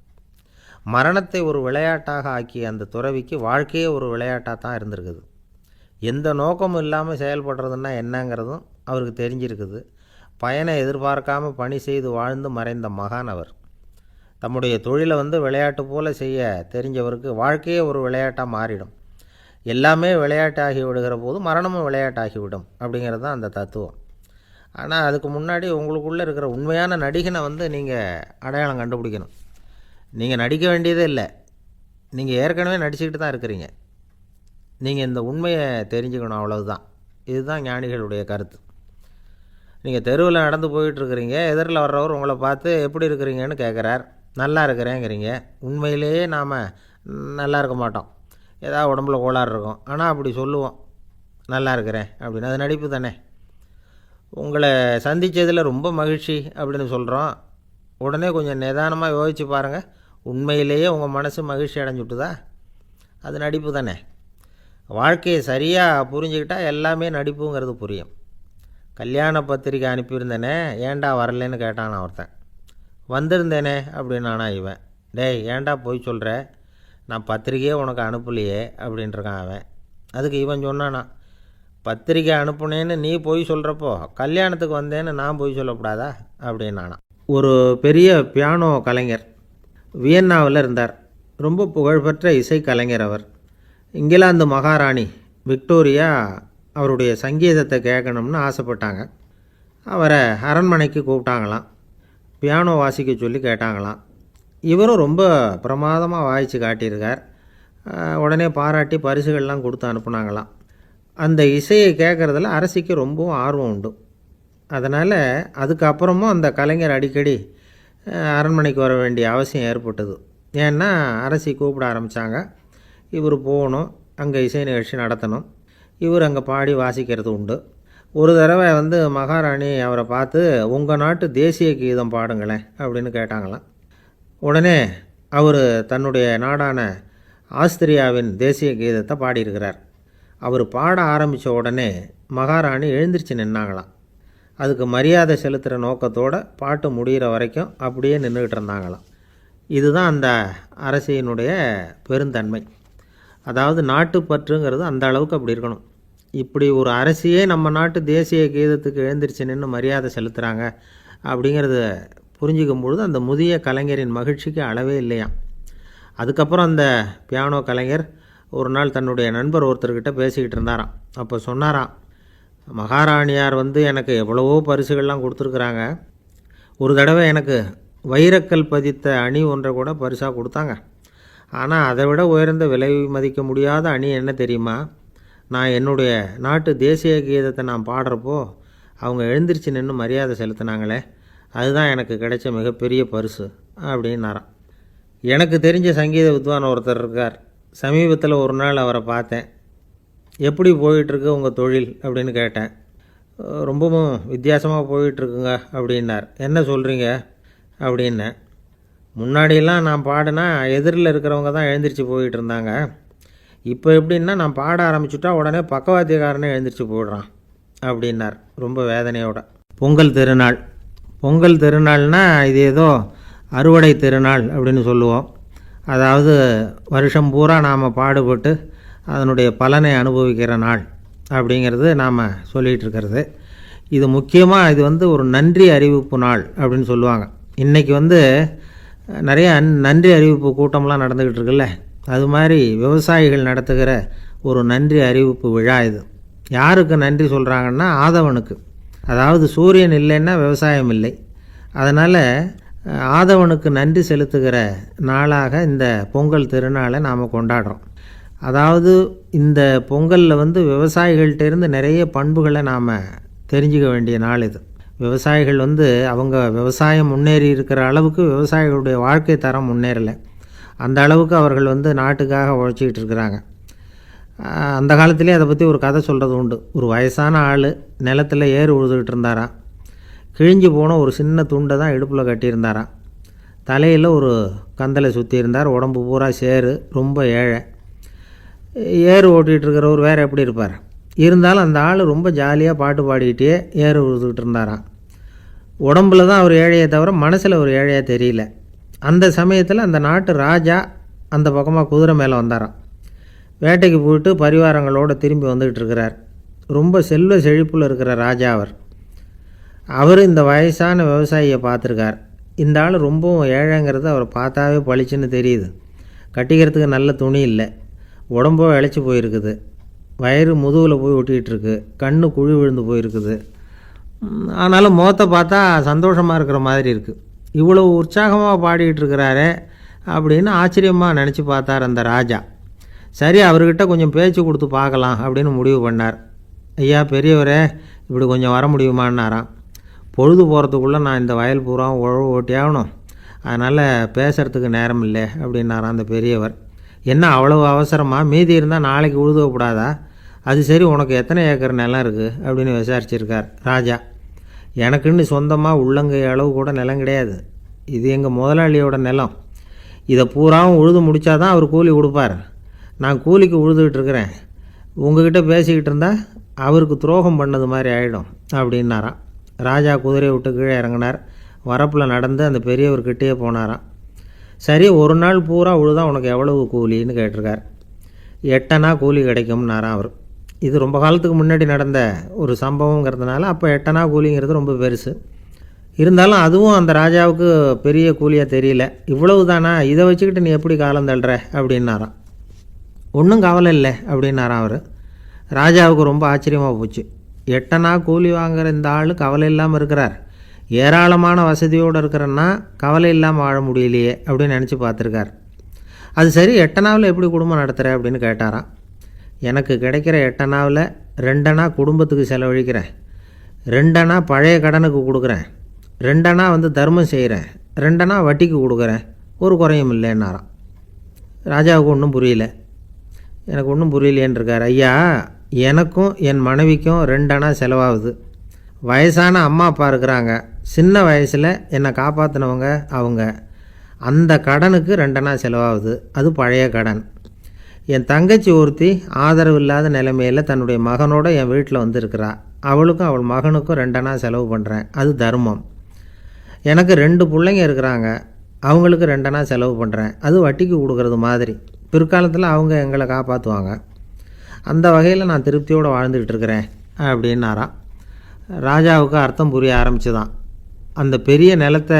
மரணத்தை ஒரு விளையாட்டாக ஆக்கிய அந்த துறவிக்கு வாழ்க்கையே ஒரு விளையாட்டாக தான் இருந்திருக்குது. எந்த நோக்கமும் இல்லாமல் செயல்படுறதுன்னா என்னங்கிறதும் அவருக்கு தெரிஞ்சிருக்குது. பயனை எதிர்பார்க்காமல் பணி செய்து வாழ்ந்து மறைந்த மகான் அவர். தம்முடைய தொழிலை வந்து விளையாட்டு போல் செய்ய தெரிஞ்சவருக்கு வாழ்க்கையே ஒரு விளையாட்டாக மாறிடும். எல்லாமே விளையாட்டாகி விடுகிற போது மரணமும் விளையாட்டாகிவிடும் அப்படிங்கிறது தான் அந்த தத்துவம். ஆனால் அதுக்கு முன்னாடி உங்களுக்குள்ளே இருக்கிற உண்மையான நடிகனை வந்து நீங்கள் அடையாளம் கண்டுபிடிக்கணும். நீங்கள் நடிக்க வேண்டியதே இல்லை, நீங்கள் ஏற்கனவே நடிச்சுக்கிட்டு தான் இருக்கிறீங்க. நீங்கள் இந்த உண்மையை தெரிஞ்சுக்கணும், அவ்வளவுதான். இதுதான் ஞானிகளுடைய கருத்து. நீங்கள் தெருவில் நடந்து போயிட்டுருக்கிறீங்க, எதிரில் வர்றவர் உங்களை பார்த்து எப்படி இருக்கிறீங்கன்னு கேட்குறார். நல்லா இருக்கிறேங்கிறீங்க. உண்மையிலேயே நாம் நல்லா இருக்க மாட்டோம், ஏதாவது உடம்புல கோளாறு இருக்கும். ஆனால் அப்படி சொல்லுவோம் நல்லா இருக்கிறேன் அப்படின்னு. அது நடிப்பு தானே. உங்களை சந்தித்ததில் ரொம்ப மகிழ்ச்சி அப்படின்னு சொல்கிறோம். உடனே கொஞ்சம் நிதானமாக யோசித்து பாருங்கள், உண்மையிலேயே உங்கள் மனசு மகிழ்ச்சி அடைஞ்சுட்டுதா? அது நடிப்பு தானே. வாழ்க்கையை சரியாக புரிஞ்சுக்கிட்டால் எல்லாமே நடிப்புங்கிறது புரியும். கல்யாண பத்திரிக்கை அனுப்பியிருந்தேனே, ஏன்டா வரலன்னு கேட்டான் ஒருத்தன். வந்திருந்தேனே அப்படின்னானா இவன். டேய் ஏன்டா போய் சொல்கிற, நான் பத்திரிக்கையே உனக்கு அனுப்பலையே அப்படின்ட்டுருக்கான் அவன். அதுக்கு இவன் சொன்னானா, பத்திரிக்கை அனுப்புனேன்னு நீ போய் சொல்கிறப்போ கல்யாணத்துக்கு வந்தேன்னு நான் போய் சொல்லக்கூடாதா அப்படின்னானா. ஒரு பெரிய பியானோ கலைஞர் வியன்னாவில் இருந்தார். ரொம்ப புகழ்பெற்ற இசை கலைஞர் அவர். இங்கிலாந்து மகாராணி விக்டோரியா அவருடைய சங்கீதத்தை கேட்கணும்னு ஆசைப்பட்டாங்க. அவரை அரண்மனைக்கு கூப்பிட்டாங்களாம். பியானோ வாசிக்க சொல்லி கேட்டாங்களாம். இவரும் ரொம்ப பிரமாதமாக வாய்ச்சி காட்டியிருக்கார். உடனே பாராட்டி பரிசுகள்லாம் கொடுத்து அனுப்புனாங்களாம். அந்த இசையை கேட்குறதுல அரசிக்கு ரொம்பவும் ஆர்வம் உண்டு. அதனால் அதுக்கப்புறமும் அந்த கலைஞர் அடிக்கடி அரண்மனைக்கு வர வேண்டிய அவசியம் ஏற்பட்டது. ஏன்னா அரசி கூப்பிட ஆரம்பித்தாங்க. இவர் போகணும், அங்கே இசை நிகழ்ச்சி நடத்தணும். இவர் அங்கே பாடி வாசிக்கிறது உண்டு. ஒரு தடவை வந்து மகாராணி அவரை பார்த்து உங்கள் நாட்டு தேசிய கீதம் பாடுங்களேன் அப்படின்னு கேட்டாங்களாம். உடனே அவர் தன்னுடைய நாடான ஆஸ்திரியாவின் தேசிய கீதத்தை பாடியிருக்கிறார். அவர் பாட ஆரம்பித்த உடனே மகாராணி எழுந்திரிச்சு நின்னாங்களாம். அதுக்கு மரியாதை செலுத்துகிற நோக்கத்தோடு பாட்டு முடிகிற வரைக்கும் அப்படியே நின்றுக்கிட்டு இருந்தாங்களாம். இதுதான் அந்த அரசியினுடைய பெருந்தன்மை. அதாவது நாட்டுப்பற்றுங்கிறது அந்த அளவுக்கு அப்படி இருக்கணும். இப்படி ஒரு அரசியே நம்ம நாட்டு தேசிய கீதத்துக்கு எழுந்திரிச்சு நின்று மரியாதை செலுத்துகிறாங்க அப்படிங்கிறத புரிஞ்சிக்கும் பொழுது அந்த முதிய கலைஞரின் மகிழ்ச்சிக்கு அளவே இல்லையாம். அதுக்கப்புறம் அந்த பியானோ கலைஞர் ஒரு நாள் தன்னுடைய நண்பர் ஒருத்தர்கிட்ட பேசிக்கிட்டு இருந்தாராம். அப்போ சொன்னாராம், மகாராணியார் வந்து எனக்கு எவ்வளவோ பரிசுகள்லாம் கொடுத்துருக்குறாங்க. ஒரு தடவை எனக்கு வைரக்கல் பதித்த அணி ஒன்றை கூட பரிசாக கொடுத்தாங்க. ஆனால் அதை விட உயர்ந்த விலை மதிக்க முடியாத அணி என்ன தெரியுமா? நான் என்னுடைய நாட்டு தேசிய கீதத்தை நான் பாடுறப்போ அவங்க எழுந்திரிச்சு நின்று மரியாதை செலுத்தினாங்களே, அதுதான் எனக்கு கிடைச்ச மிகப்பெரிய பரிசு அப்படின்னாராம். எனக்கு தெரிஞ்ச சங்கீத வித்வான் ஒருத்தர் இருக்கார். சமீபத்தில் ஒரு நாள் அவரை பார்த்தேன். எப்படி போயிட்டுருக்கு உங்கள் தொழில் அப்படின்னு கேட்டேன். ரொம்பவும் வித்தியாசமாக போயிட்டுருக்குங்க அப்படின்னார். என்ன சொல்கிறீங்க அப்படின்னேன். முன்னாடியெல்லாம் நான் பாடினா எதிரில் இருக்கிறவங்க தான் எழுந்திரிச்சு போயிட்டு இருந்தாங்க. இப்போ எப்படின்னா நான் பாட ஆரம்பிச்சுட்டா உடனே பக்கவாத்தியக்காரனே எழுந்திரிச்சு போயிடுறான் அப்படின்னார் ரொம்ப வேதனையோட. பொங்கல் திருநாள். பொங்கல் திருநாள்னால் இது ஏதோ அறுவடை திருநாள் அப்படின்னு சொல்லுவோம். அதாவது வருஷம் பூரா நாம் பாடுபட்டு அதனுடைய பலனை அனுபவிக்கிற நாள் அப்படிங்கிறது நாம் சொல்லிகிட்டு இருக்கிறது. இது முக்கியமாக இது வந்து ஒரு நன்றி அறிவிப்பு நாள் அப்படின்னு சொல்லுவாங்க. இன்றைக்கி வந்து நிறைய நன்றி அறிவிப்பு கூட்டம்லாம் நடந்துக்கிட்டு இருக்குல்ல, அது மாதிரி விவசாயிகள் நடத்துகிற ஒரு நன்றி அறிவிப்பு விழா இது. யாருக்கு நன்றி சொல்கிறாங்கன்னா ஆதவனுக்கு. அதாவது சூரியன் இல்லைன்னா விவசாயம் இல்லை. அதனால் ஆதவனுக்கு நன்றி செலுத்துகிற நாளாக இந்த பொங்கல் திருநாளை நாம் கொண்டாடுறோம். அதாவது இந்த பொங்கலில் விவசாயிகள்கிட்டேருந்து நிறைய பண்புகளை நாம் தெரிஞ்சுக்க வேண்டிய நாள் இது. விவசாயிகள் அவங்க விவசாயம் முன்னேறி இருக்கிற அளவுக்கு விவசாயிகளுடைய வாழ்க்கை தரம் முன்னேறலை. அந்த அளவுக்கு அவர்கள் நாட்டுக்காக உழைச்சிக்கிட்டு இருக்கிறாங்க. அந்த காலத்திலே அதை பற்றி ஒரு கதை சொல்கிறது உண்டு. ஒரு வயசான ஆள் நிலத்தில் ஏறு உழுதுகிட்டு இருந்தாராம். கிழிஞ்சு போன ஒரு சின்ன துண்டை தான் இடுப்பில் கட்டியிருந்தாராம். தலையில் ஒரு கந்தலை சுற்றி இருந்தார். உடம்பு பூரா சேரு, ரொம்ப ஏழை. ஏறு ஓட்டிகிட்டு இருக்கிறவர் வேறு எப்படி இருப்பார்? இருந்தாலும் அந்த ஆள் ரொம்ப ஜாலியாக பாட்டு பாடிக்கிட்டே ஏறு உழுதுகிட்டு இருந்தாராம். உடம்புல தான் அவர் ஏழையை தவிர மனசில் ஒரு ஏழையாக தெரியல. அந்த சமயத்தில் அந்த நாட்டு ராஜா அந்த பக்கமாக குதிரை மேலே வந்தாராம். வேட்டைக்கு போயிட்டு பரிவாரங்களோடு திரும்பி வந்துக்கிட்டு இருக்கிறார். ரொம்ப செல்வ செழிப்பில் இருக்கிற ராஜா அவர் இந்த வயசான விவசாயியை பார்த்துருக்கார். இந்த ஆள் ரொம்பவும் ஏழைங்கிறது அவர் பார்த்தாவே பளிச்சுன்னு தெரியுது. கட்டிக்கிறதுக்கு நல்ல துணி இல்லை, உடம்போ இழைச்சி போயிருக்குது, வயிறு முதுகில் போய் ஒட்டிகிட்டு இருக்கு, கண்ணு குழி விழுந்து போயிருக்குது. ஆனாலும் முகத்தை பார்த்தா சந்தோஷமாக இருக்கிற மாதிரி இருக்குது. இவ்வளோ உற்சாகமாக பாடிக்கிட்டு இருக்கிறாரே அப்படின்னு ஆச்சரியமாக நினச்சி பார்த்தார் அந்த ராஜா. சரி, அவர்கிட்ட கொஞ்சம் பேச்சு கொடுத்து பார்க்கலாம் அப்படின்னு முடிவு பண்ணார். ஐயா பெரியவரே, இப்படி கொஞ்சம் வர முடியுமான்னாராம். பொழுது போகிறதுக்குள்ளே நான் இந்த வயல் பூரா உழவு ஓட்டி ஆகணும், அதனால் பேசுகிறதுக்கு நேரம் இல்லை அப்படின்னாராம் அந்த பெரியவர். என்ன அவ்வளவு அவசரமாக? மீதி இருந்தால் நாளைக்கு உழுதக்கூடாதா? அது சரி, உனக்கு எத்தனை ஏக்கர் நிலம் இருக்குது அப்படின்னு விசாரிச்சிருக்கார் ராஜா. எனக்குன்னு சொந்தமாக உள்ளங்கை அளவு கூட நிலம் கிடையாது. இது எங்கள் முதலாளியோட நிலம். இதை பூராவும் உழுது முடித்தாதான் அவர் கூலி கொடுப்பார். நான் கூலிக்கு உழுதுகிட்டு இருக்கிறேன். உங்ககிட்ட பேசிக்கிட்டு இருந்தால் அவருக்கு துரோகம் பண்ணது மாதிரி ஆகிடும் அப்படின்னாராம். ராஜா குதிரையை விட்டு கீழே இறங்கினார். வரப்பில் நடந்து அந்த பெரியவர்கிட்டயே போனாராம். சரி, ஒரு நாள் பூரா உழுதா உனக்கு எவ்வளவு கூலின்னு கேட்டிருக்கார். 8 அணா கூலி கிடைக்கும்னாராம் அவர். இது ரொம்ப காலத்துக்கு முன்னாடி நடந்த ஒரு சம்பவங்கிறதுனால அப்போ 8 அணா கூலிங்கிறது ரொம்ப பெருசு. இருந்தாலும் அதுவும் அந்த ராஜாவுக்கு பெரிய கூலியாக தெரியல. இவ்வளவு தானா, இதை வச்சுக்கிட்டு நீ எப்படி காலம் தள்ளுற அப்படின்னாராம். ஒன்றும் கவலை இல்லை அப்படின்னாராம் அவர். ராஜாவுக்கு ரொம்ப ஆச்சரியமாக போச்சு. 8 அணா கூலி வாங்குகிற இந்த ஆள் கவலை இல்லாமல் இருக்கிறார், ஏராளமான வசதியோடு இருக்கிறன்னா கவலை இல்லாமல் வாழ முடியலையே அப்படின்னு நினச்சி பார்த்துருக்கார். அது சரி, 8 அணாவில் எப்படி குடும்பம் நடத்துகிற அப்படின்னு கேட்டாராம். எனக்கு கிடைக்கிற 8 அணாவில் 2 அணா குடும்பத்துக்கு செலவழிக்கிறேன், 2 அணா பழைய கடனுக்கு கொடுக்குறேன், 2 அணா தர்மம் செய்கிறேன், 2 அணா வட்டிக்கு கொடுக்குறேன், ஒரு குறையும் இல்லைன்னாராம். ராஜாவுக்கு ஒன்றும் புரியல. எனக்கு ஒன்றும் புரியலேன்னு இருக்கார். ஐயா, எனக்கும் என் மனைவிக்கும் 2 அணா செலவாகுது. வயசான அம்மா அப்பா இருக்கிறாங்க, சின்ன வயசில் என்னை காப்பாற்றினவங்க அவங்க. அந்த கடனுக்கு 2 அணா செலவாகுது, அது பழைய கடன். என் தங்கச்சி ஒருத்தி ஆதரவு இல்லாத நிலைமையில் தன்னுடைய மகனோட என் வீட்டில் இருக்கிறா. அவளுக்கும் அவள் மகனுக்கும் 2 அணா செலவு பண்ணுறேன், அது தர்மம். எனக்கு 2 பிள்ளைங்க இருக்கிறாங்க, அவங்களுக்கு 2 அணா செலவு பண்ணுறேன், அது வட்டிக்கு கொடுக்கறது மாதிரி. பிற்காலத்தில் அவங்க எங்களை காப்பாற்றுவாங்க. அந்த வகையில் நான் திருப்தியோடு வாழ்ந்துக்கிட்டு இருக்கிறேன் அப்படின்னாராம். ராஜாவுக்கு அர்த்தம் புரிய ஆரம்பிச்சுதான். அந்த பெரிய நிலத்தை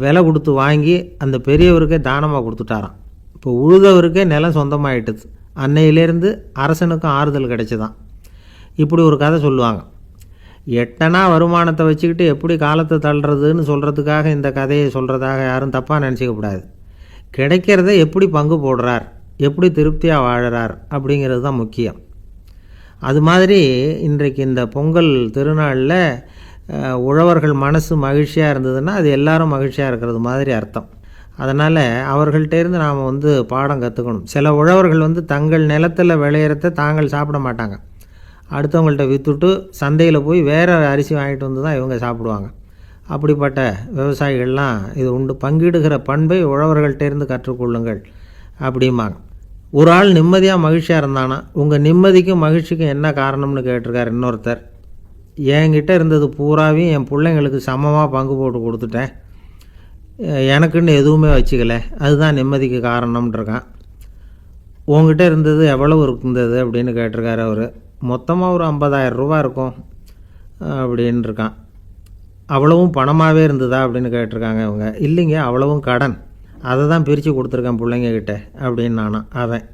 விலை கொடுத்து வாங்கி அந்த பெரியவருக்கே தானமாக கொடுத்துட்டாராம். இப்போ உழுதவருக்கே நிலம் சொந்தமாகிட்டுது. அன்னையிலேருந்து அரசனுக்கும் ஆறுதல் கிடைச்சிதான். இப்படி ஒரு கதை சொல்லுவாங்க. 8 அணா வருமானத்தை வச்சுக்கிட்டு எப்படி காலத்தை தள்ளுறதுன்னு சொல்கிறதுக்காக இந்த கதையை சொல்கிறதாக யாரும் தப்பாக நினச்சிக்கக்கூடாது. கிடைக்கிறத எப்படி பங்கு போடுறார், எப்படி திருப்தியாக வாழறார் அப்படிங்கிறது தான் முக்கியம். அது மாதிரி இன்றைக்கு இந்த பொங்கல் திருநாளில் உழவர்கள் மனசு மகிழ்ச்சியாக இருந்ததுன்னா அது எல்லாரும் மகிழ்ச்சியாக இருக்கிறது மாதிரி அர்த்தம். அதனால் அவர்கள்ட்டேருந்து நாம் பாடம் கற்றுக்கணும். சில உழவர்கள் தங்கள் நிலத்தில் விளையிறத தாங்கள் சாப்பிட மாட்டாங்க, அடுத்தவங்கள்ட்ட விற்றுட்டு சந்தையில் போய் வேறு அரிசி வாங்கிட்டு வந்து தான் இவங்க சாப்பிடுவாங்க. அப்படிப்பட்ட விவசாயிகள்லாம் இது உண்டு. பங்கிடுகிற பண்பை உழவர்கள்ட்டேருந்து கற்றுக்கொள்ளுங்கள் அப்படிம்பாங்க. ஒரு ஆள் நிம்மதியாக மகிழ்ச்சியாக இருந்தானா, உங்கள் நிம்மதிக்கும் மகிழ்ச்சிக்கும் என்ன காரணம்னு கேட்டிருக்கார் இன்னொருத்தர். என்கிட்ட இருந்தது பூராவையும் என் பிள்ளைங்களுக்கு சமமாக பங்கு போட்டு கொடுத்துட்டேன், எனக்குன்னு எதுவுமே வச்சுக்கல, அதுதான் நிம்மதிக்கு காரணம்ன்றிருக்கான். உங்ககிட்ட இருந்தது எவ்வளவு இருந்தது அப்படின்னு கேட்டிருக்காரு அவர். மொத்தமாக ஒரு 50,000 ரூபா இருக்கும் அப்படின்னு இருக்கான். அவ்வளவும் பணமாகவே இருந்ததா அப்படின்னு கேட்டிருக்காங்க இவங்க. இல்லைங்க, அவ்வளவும் கடன். அதை தான் பிரித்து கொடுத்துருக்கேன் பிள்ளைங்கக்கிட்ட அப்படின்னு நானும் அவன்.